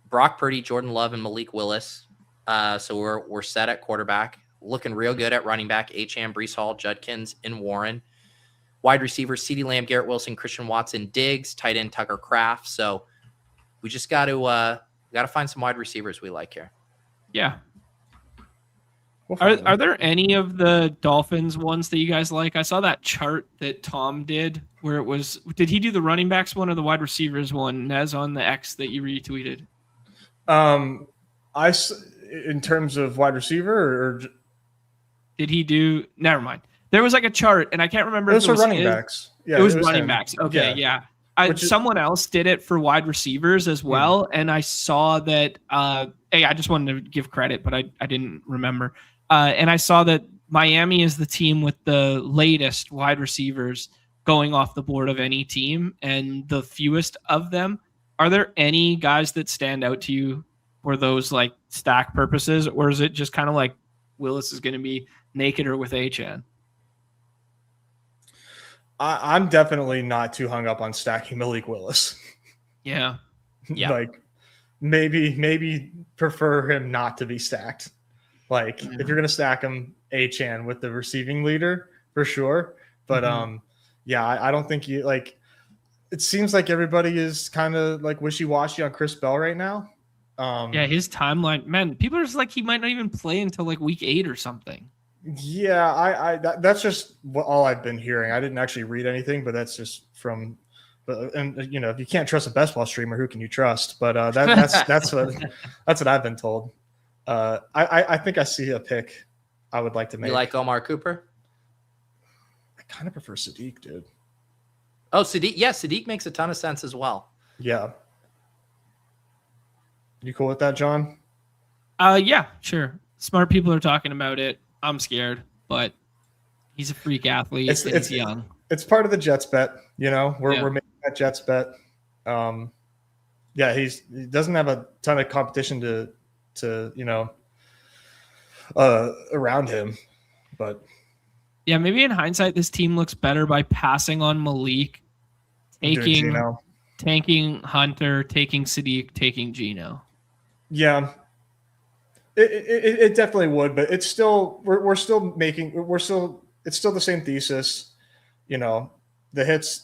A: Brock Purdy, Jordan Love, and Malik Willis. So we're set at quarterback. Looking real good at running back. Acham, Breece Hall, Judkins, and Warren. Wide receivers, CeeDee Lamb, Garrett Wilson, Christian Watson, Diggs. Tight end, Tucker Kraft. So we just got to find some wide receivers we like here.
C: Yeah. Are there any of the Dolphins ones that you guys like? I saw that chart that Tom did where it was. Did he do the running backs one or the wide receivers one? Nez on the X that you retweeted.
B: In terms of wide receiver, or
C: did he do? Never mind. There was like a chart, and I can't remember.
B: Those were running backs. Yeah,
C: it was running backs. Okay, yeah. Someone else did it for wide receivers as well, and I saw that. Hey, I just wanted to give credit, but I didn't remember. And I saw that Miami is the team with the latest wide receivers going off the board of any team, and the fewest of them. Are there any guys that stand out to you for those like stack purposes, or is it just kind of like Willis is going to be naked or with HN?
B: I'm definitely not too hung up on stacking Malik Willis.
C: Yeah.
B: Like maybe prefer him not to be stacked. Like if you're going to stack him, HN with the receiving leader for sure. But I don't think you like, it seems like everybody is kind of like wishy-washy on Chris Bell right now.
C: His timeline, man, people are just like, he might not even play until like week 8 or something.
B: Yeah, that's just all I've been hearing. I didn't actually read anything, but that's just from, and you know, if you can't trust a best ball streamer, who can you trust? But that's what I've been told. I think I see a pick I would like to make.
A: You like Omar Cooper?
B: I kind of prefer SYTYCT, dude.
A: Oh, SYTYCT. Yeah, SYTYCT makes a ton of sense as well.
B: Yeah. You cool with that, John?
C: Yeah, sure. Smart people are talking about it. I'm scared, but he's a freak athlete. He's young. It's
B: part of the Jets bet. You know, we're making that Jets bet. He doesn't have a ton of competition to you know around him, but
C: yeah, maybe in hindsight, this team looks better by passing on Malik, tanking Hunter, taking SYTYCT, taking Gino.
B: Yeah. It definitely would, but it's still it's still the same thesis, you know. The hits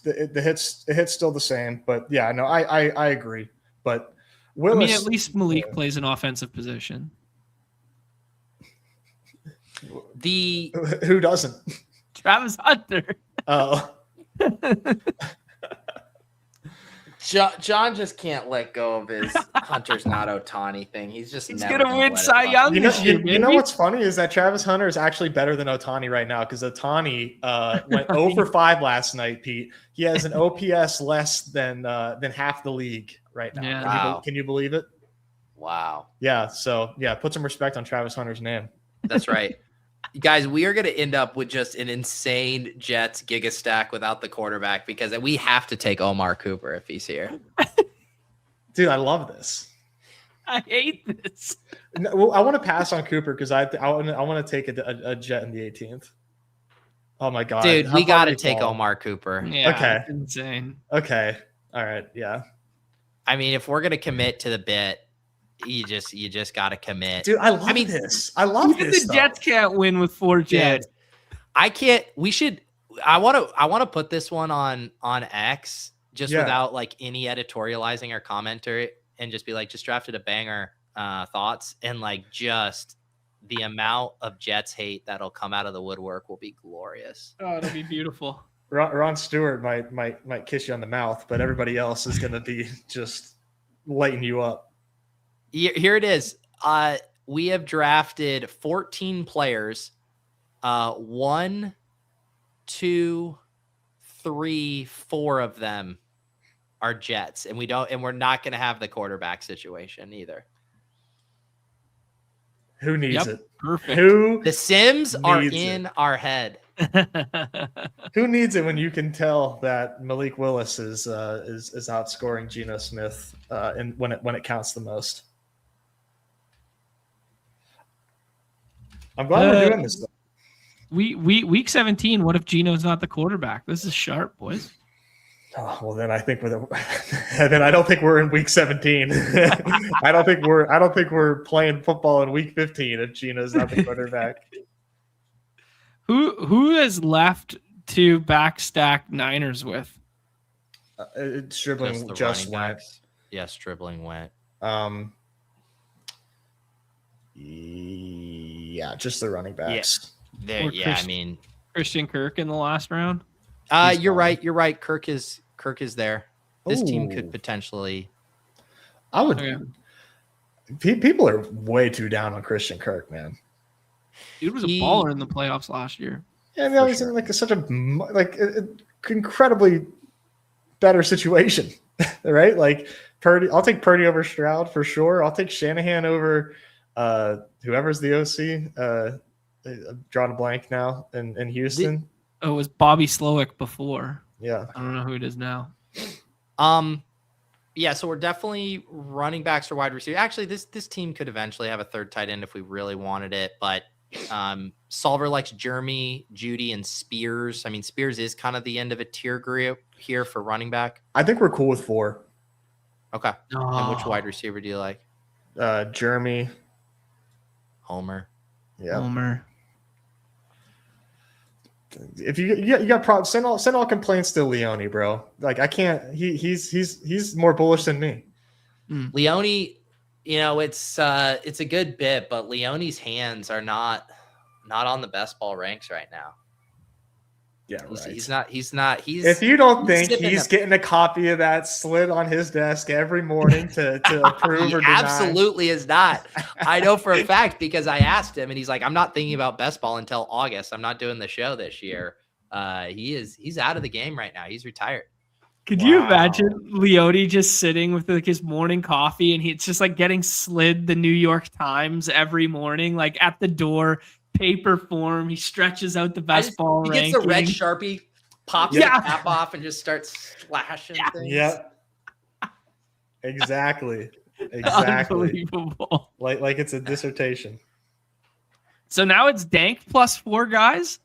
B: still the same, but yeah, no, I agree. But Willis,
C: I mean, at least Malik plays an offensive position.
B: Who doesn't?
C: Travis Hunter.
B: Oh.
A: John just can't let go of his Hunter's not Ohtani thing. He's
C: gonna win Cy Young this year.
B: You know what's funny is that Travis Hunter is actually better than Ohtani right now because Ohtani went 0 for 5 last night. Pete, he has an OPS less than half the league right now.
C: Yeah.
A: Wow.
B: Can you believe it?
A: Wow.
B: Yeah. So yeah, put some respect on Travis Hunter's name.
A: That's right. Guys, we are going to end up with just an insane Jets gigastack without the quarterback because we have to take Omar Cooper if he's here.
B: Dude, I love this.
C: I hate this.
B: Well, I want to pass on Cooper because I want to take a Jet in the 18th. Oh my god,
A: dude, we got to take Omar Cooper.
C: Yeah,
B: okay,
C: insane.
B: Okay, all right, yeah.
A: I mean, if we're going to commit to the bit, you just got to commit.
B: Dude, I love this. I love this.
C: The Jets can't win with 4 Jets.
A: Dude, I can't. We should. I want to put this one on X just without like any editorializing or commentary and just be like, just drafted a banger thoughts and like just the amount of Jets hate that'll come out of the woodwork will be glorious.
C: Oh, it'll be beautiful.
B: Ron Stewart might kiss you on the mouth, but everybody else is going to be just lighting you up.
A: Here it is. We have drafted 14 players. 1, 2, 3, 4 of them are Jets, and we're not going to have the quarterback situation either.
B: Who needs it?
C: Perfect.
A: The Sims are in our head.
B: Who needs it when you can tell that Malik Willis is outscoring Geno Smith when it counts the most? I'm glad we're doing this though.
C: Week 17. What if Geno's not the quarterback? This is sharp, boys.
B: Oh, well, then I think then I don't think we're in week 17. I don't think we're playing football in week 15 if Geno's not the quarterback.
C: Who has left to backstack Niners with?
B: Stribling just went.
A: Yes, Stribling went.
B: Yeah, just the running backs.
A: I mean
C: Christian Kirk in the last round.
A: You're right. You're right. Kirk is there. This team could potentially.
B: I would. Okay. People are way too down on Christian Kirk, man.
C: Dude was a baller in the playoffs last year.
B: Yeah, I mean, he's in like such a incredibly better situation, right? Like Purdy, I'll take Purdy over Stroud for sure. I'll take Shanahan over whoever's the OC. I'm drawing a blank now in Houston.
C: It was Bobby Slowick before.
B: Yeah.
C: I don't know who it is now.
A: Yeah, so we're definitely running backs or wide receiver. Actually, this team could eventually have a third tight end if we really wanted it, but Solver likes Jeremy, Judy, and Spears. I mean, Spears is kind of the end of a tier group here for running back.
B: I think we're cool with 4.
A: Okay. And which wide receiver do you like?
B: Jeremy.
A: Homer.
B: Yeah.
C: Homer.
B: If you got problems, send all complaints to Leone, bro. Like I can't. He's more bullish than me.
A: Leone, it's a good bit, but Leone's hands are not on the best ball ranks right now.
B: Yeah, right.
A: He's not.
B: If you don't think he's getting a copy of that slid on his desk every morning to approve or deny.
A: Absolutely is not. I know for a fact because I asked him and he's like, I'm not thinking about best ball until August. I'm not doing the show this year. He's out of the game right now. He's retired.
C: Could you imagine Leone just sitting with like his morning coffee and it's just like getting slid the New York Times every morning, like at the door, paper form. He stretches out the best ball ranking.
A: He gets the red Sharpie, pops the cap off, and just starts slashing things.
B: Yeah. Exactly.
C: Unbelievable.
B: Like it's a dissertation.
C: So now it's Dank plus 4 guys.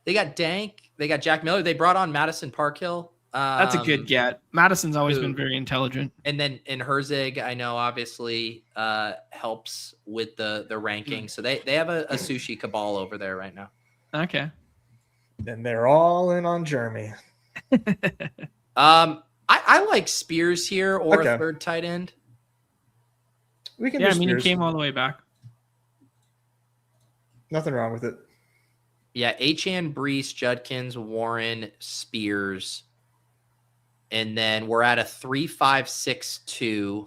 A: They got Dank. They got Jack Miller. They brought on Madison Parkhill.
C: That's a good get. Madison's always been very intelligent.
A: And then Herzig, I know obviously helps with the ranking. So they have a sushi cabal over there right now.
C: Okay.
B: And they're all in on Jeremy.
A: I like Spears here or a third tight end.
B: We can.
C: Yeah, I mean, he came all the way back.
B: Nothing wrong with it.
A: Yeah, Achane, Breece, Judkins, Warren, Spears. And then we're at a 3-5-6-2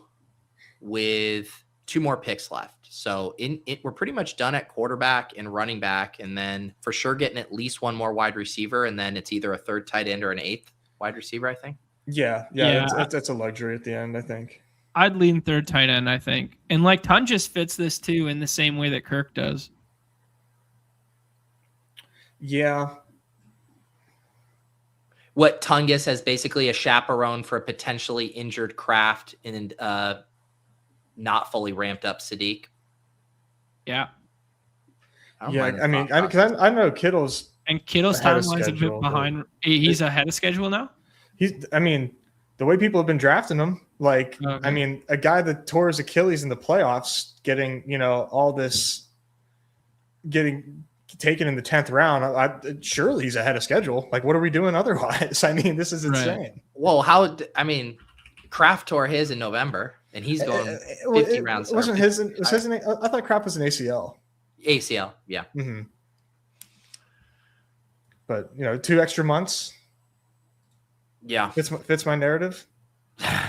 A: with 2 more picks left. So we're pretty much done at quarterback and running back, and then for sure getting at least 1 more wide receiver, and then it's either a third tight end or an 8th wide receiver, I think.
B: Yeah. That's a luxury at the end, I think.
C: I'd lean third tight end, I think. And like Tungus fits this too in the same way that Kirk does.
B: Yeah.
A: What Tungus has basically a chaperone for a potentially injured Kraft and not fully ramped up Sadiq.
C: Yeah.
B: I know Kittle's
C: timeline's a bit behind. He's ahead of schedule now.
B: The way people have been drafting him, a guy that tore his Achilles in the playoffs, getting taken in the 10th round, surely he's ahead of schedule. Like, what are we doing otherwise? I mean, this is insane.
A: Right. Well, Kraft tore his in November, and he's going 50 rounds.
B: It wasn't his. It was his. I thought Kraft was an ACL.
A: ACL, yeah.
B: Mm-hmm. But 2 extra months.
A: Yeah,
B: fits my narrative.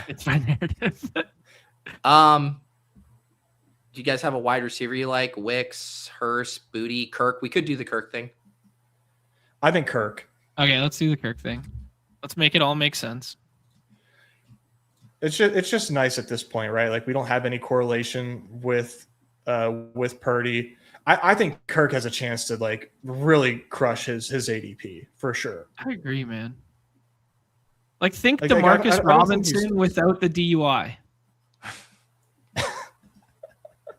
C: It's my narrative.
A: Do you guys have a wide receiver you like? Wicks, Hurst, Booty, Kirk? We could do the Kirk thing.
B: I think Kirk.
C: Okay, let's do the Kirk thing. Let's make it all make sense.
B: It's just nice at this point, right? Like, we don't have any correlation with Purdy. I think Kirk has a chance to really crush his ADP for sure.
C: I agree, man. Think DeMarcus Robinson without the DUI.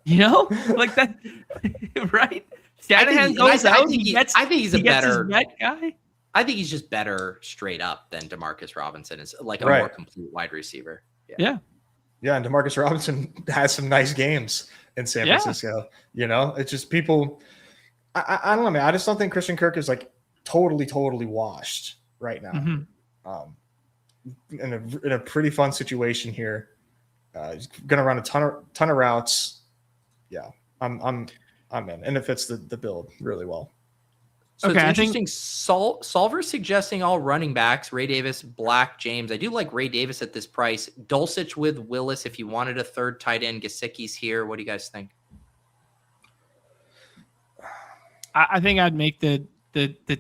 C: That, right? Shanahan goes out.
A: I think he's a better
C: guy.
A: I think he's just better straight up than DeMarcus Robinson is more complete wide receiver.
C: Yeah.
B: And DeMarcus Robinson has some nice games in San Francisco. It's just people. I don't know, man. I just don't think Christian Kirk is totally washed right now.
C: Mm-hmm.
B: In a pretty fun situation here. He's going to run a ton of routes. Yeah, I'm in, and it fits the build really well.
A: So it's interesting. Solver suggesting all running backs: Ray Davis, Black, James. I do like Ray Davis at this price. Dulcich with Willis. If you wanted a third tight end, Gesicki's here. What do you guys think?
C: I think I'd make the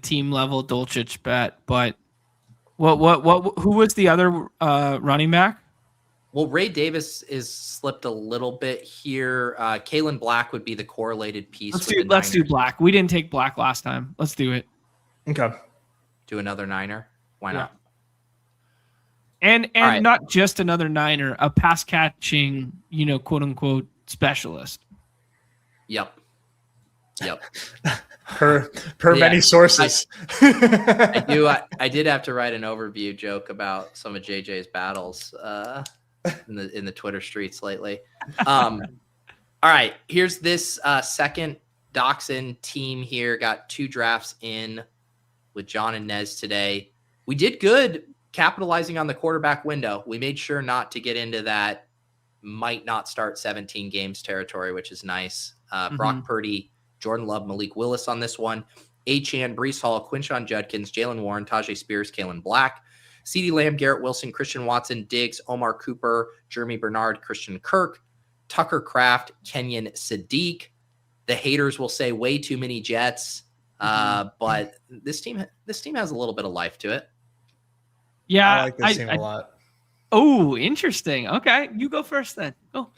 C: team level Dulcich bet, but Who was the other running back?
A: Well, Ray Davis is slipped a little bit here. Kalen Black would be the correlated piece.
C: Let's do Black. We didn't take Black last time. Let's do it.
B: Okay.
A: Do another Niner. Why not?
C: And right. Not just another Niner, a pass catching, quote unquote specialist.
A: Yep.
B: per many sources.
A: I did have to write an overview joke about some of JJ's battles in the Twitter streets lately. All right, here's this second Dachshund team here. Got 2 drafts in with John and Nez today. We did good capitalizing on the quarterback window. We made sure not to get into that might not start 17 games territory, which is nice. Brock Purdy, Jordan Love, Malik Willis on this one. Achane, Breece Hall, Quinshon Judkins, Jalen Warren, Tajay Spears, Kalen Black, CeeDee Lamb, Garrett Wilson, Christian Watson, Diggs, Omar Cooper, Jeremy Bernard, Christian Kirk, Tucker Kraft, Kenyon Sadiq. The haters will say way too many Jets, but this team has a little bit of life to it.
C: Yeah,
B: I like this team a lot.
C: Oh, interesting. Okay, you go first then. Go.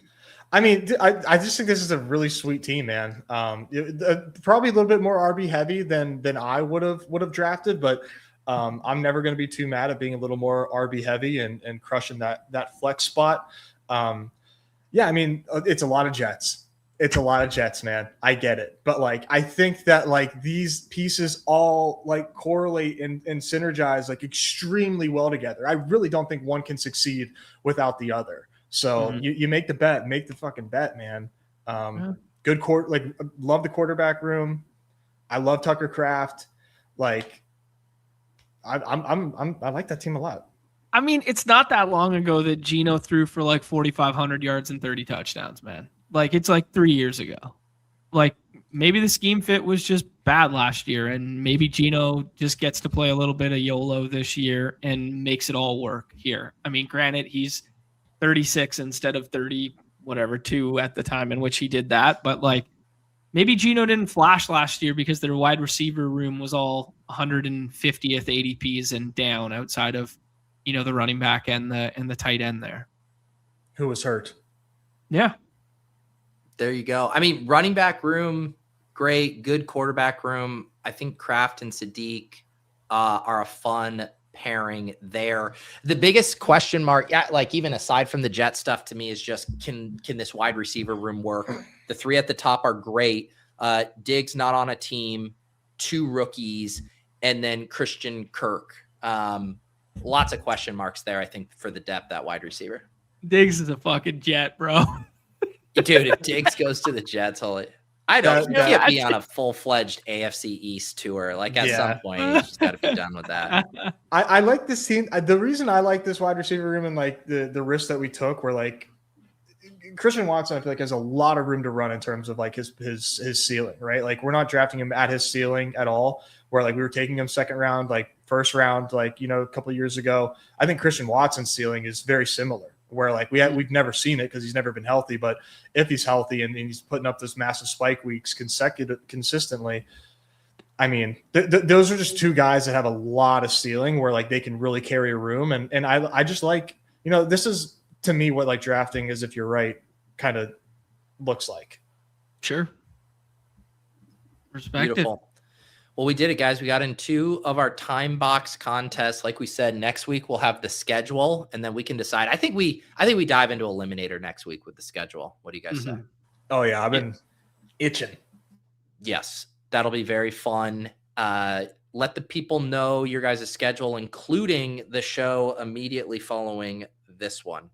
B: I mean, I just think this is a really sweet team, man. Probably a little bit more RB heavy than I would have drafted, but I'm never going to be too mad at being a little more RB heavy and crushing that flex spot. Yeah, I mean, it's a lot of Jets. It's a lot of Jets, man. I get it. But I think that these pieces all correlate and synergize extremely well together. I really don't think one can succeed without the other. So you make the bet, make the fucking bet, man. Good love the quarterback room. I love Tucker Kraft. I like that team a lot.
C: I mean, it's not that long ago that Geno threw for 4,500 yards and 30 touchdowns, man. It's 3 years ago. Maybe the scheme fit was just bad last year, and maybe Geno just gets to play a little bit of YOLO this year and makes it all work here. I mean, granted, he's 36 instead of 2 at the time in which he did that, but maybe Geno didn't flash last year because their wide receiver room was all 150th ADPs and down outside of the running back and the tight end there,
B: who was hurt.
C: Yeah.
A: There you go. I mean, running back room, great, good quarterback room. I think Kraft and Sadiq are a fun pairing there. The biggest question mark, even aside from the Jet stuff to me, is just can this wide receiver room work? The 3 at the top are great. Diggs not on a team, 2 rookies, and then Christian Kirk. Lots of question marks there, I think, for the depth at wide receiver.
C: Diggs is a fucking Jet, bro.
A: Dude, if Diggs goes to the Jets, I don't can't be on a full-fledged AFC East tour. At some point, you just got to be done with that.
B: I like this team. The reason I like this wide receiver room and the risks that we took were Christian Watson, I feel has a lot of room to run in terms of his ceiling, right? We're not drafting him at his ceiling at all. Where we were taking him second round, first round, a couple of years ago. I think Christian Watson's ceiling is very similar. Where we've never seen it because he's never been healthy, but if he's healthy and he's putting up this massive spike weeks consistently, I mean, those are just 2 guys that have a lot of ceiling where they can really carry a room. And I just this is to me what drafting is, if you're right, kind of looks like.
C: Sure. Respected.
A: Beautiful. Well, we did it, guys. We got in 2 of our time box contests. Like we said, next week we'll have the schedule, and then we can decide. I think we dive into Eliminator next week with the schedule. What do you guys say?
B: Oh yeah, I've been itching.
A: Yes, that'll be very fun. Let the people know your guys' schedule, including the show immediately following this one.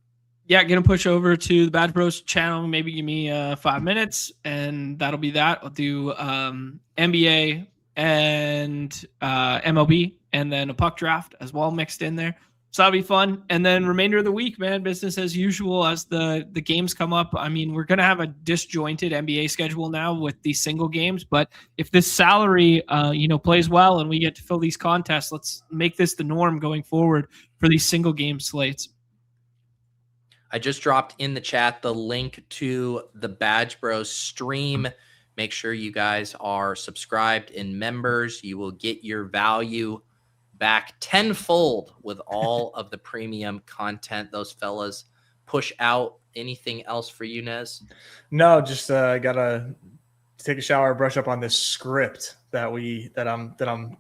C: Yeah, gonna push over to the Badge Bros channel. Maybe give me 5 minutes, and that'll be that. I'll do NBA and MLB, and then a puck draft as well mixed in there. So that'll be fun. And then remainder of the week, man, business as usual as the games come up. I mean, we're going to have a disjointed NBA schedule now with these single games, but if this salary, plays well and we get to fill these contests, let's make this the norm going forward for these single game slates.
A: I just dropped in the chat the link to the Badge Bros stream. Make sure you guys are subscribed and members. You will get your value back tenfold with all of the premium content those fellas push out. Anything else for you, Nez?
B: No, just gotta take a shower, brush up on this script that I'm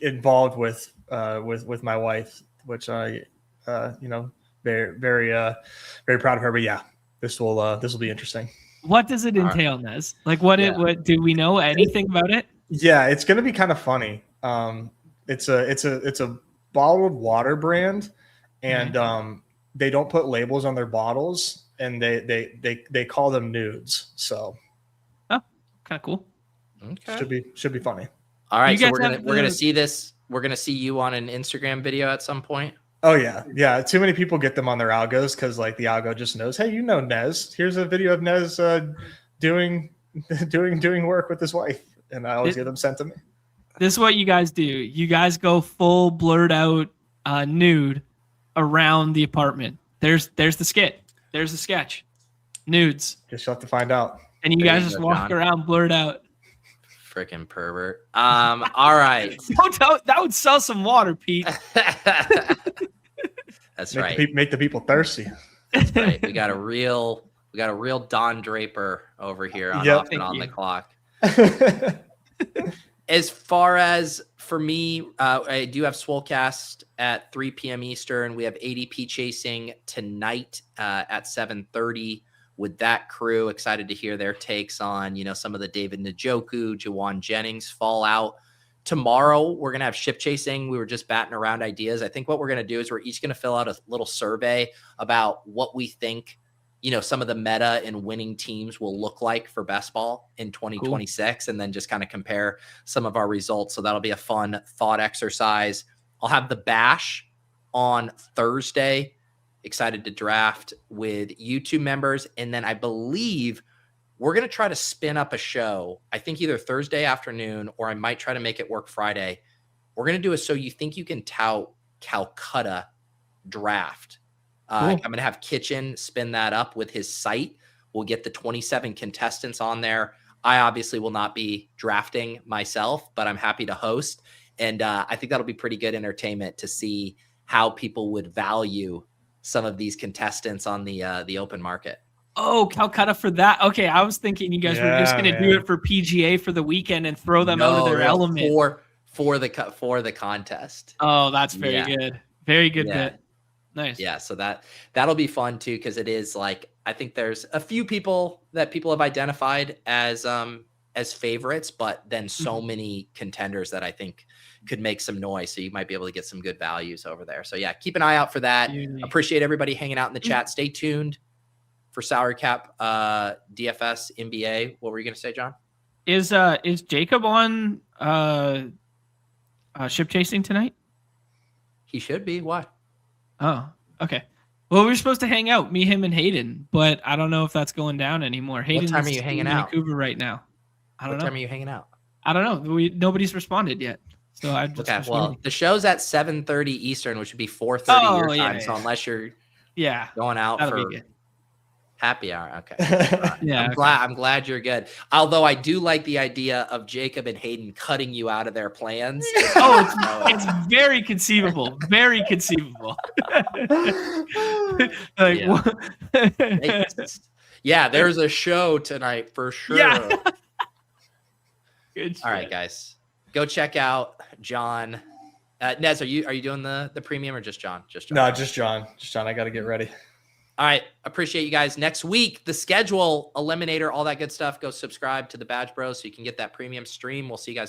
B: involved with my wife, which I very very proud of her. But yeah, this will be interesting.
C: What does it entail, Nez? Like what do we know anything about it?
B: Yeah, it's gonna be kind of funny. It's a bottled water brand, and they don't put labels on their bottles, and they call them nudes. So,
C: oh, kind of cool.
A: Okay,
B: should be funny.
A: All right, so we're gonna see this. We're gonna see you on an Instagram video at some point.
B: Oh yeah. Too many people get them on their algos because like the algo just knows. Hey, Nez. Here's a video of Nez doing work with his wife, and I always get them sent to me.
C: This is what you guys do. You guys go full blurred out nude around the apartment. There's the skit. There's the sketch. Nudes.
B: Just have to find out.
C: And you guys just walk around blurred out.
A: Freaking pervert. All right.
C: That would sell some water, Pete.
A: That's
B: make
A: right.
B: Make the people thirsty.
A: That's right. We got a real Don Draper over here on off and on the clock. As far as for me, I do have Swolecast at 3 p.m. Eastern. We have ADP chasing tonight at 7:30 with that crew. Excited to hear their takes on, some of the David Njoku, Jawan Jennings fallout. Tomorrow, we're going to have ship chasing. We were just batting around ideas. I think what we're going to do is we're each going to fill out a little survey about what we think, some of the meta and winning teams will look like for best ball in 2026, cool. And then just kind of compare some of our results. So that'll be a fun thought exercise. I'll have the bash on Thursday. Excited to draft with YouTube members. And then I believe we're going to try to spin up a show, I think either Thursday afternoon, or I might try to make it work Friday. We're going to do a So You Think You Can Tout Calcutta draft. Cool. I'm going to have Kitchen spin that up with his site. We'll get the 27 contestants on there. I obviously will not be drafting myself, but I'm happy to host. And I think that'll be pretty good entertainment to see how people would value some of these contestants on the open market.
C: Oh, Calcutta for that. Okay, I was thinking you guys were just going to do it for PGA for the weekend and throw them out of their element
A: for the contest.
C: Oh, that's very good. Very good bit. Nice.
A: Yeah, so that'll be fun too, because it is like, I think there's a few people that people have identified as favorites, but then so many contenders that I think could make some noise. So you might be able to get some good values over there. So yeah, keep an eye out for that. Appreciate everybody hanging out in the chat. Stay tuned for salary cap, DFS, NBA. What were you going to say, John?
C: Is Jacob on ship chasing tonight?
A: He should be. Why?
C: Oh, okay. Well, we were supposed to hang out, me, him, and Hayden, but I don't know if that's going down anymore. Hayden's
A: what time are you hanging out?
C: Vancouver right now. I don't know.
A: What time are you hanging out?
C: I don't know. Nobody's responded yet. So I just
A: well, the show's at 7:30 Eastern, which would be 4:30 your time. So unless you're going out for happy hour, okay.
C: Yeah,
A: I'm glad you're good. Although I do like the idea of Jacob and Hayden cutting you out of their plans.
C: It's very conceivable. Very conceivable.
A: There's a show tonight for sure.
C: Yeah. Good.
A: All right, guys, go check out John. Nez, are you doing the premium or just John? Just John.
B: No, just John. Just John. I got to get ready.
A: All right. Appreciate you guys. Next week, the schedule, Eliminator, all that good stuff. Go subscribe to the Badge Bros so you can get that premium stream. We'll see you guys.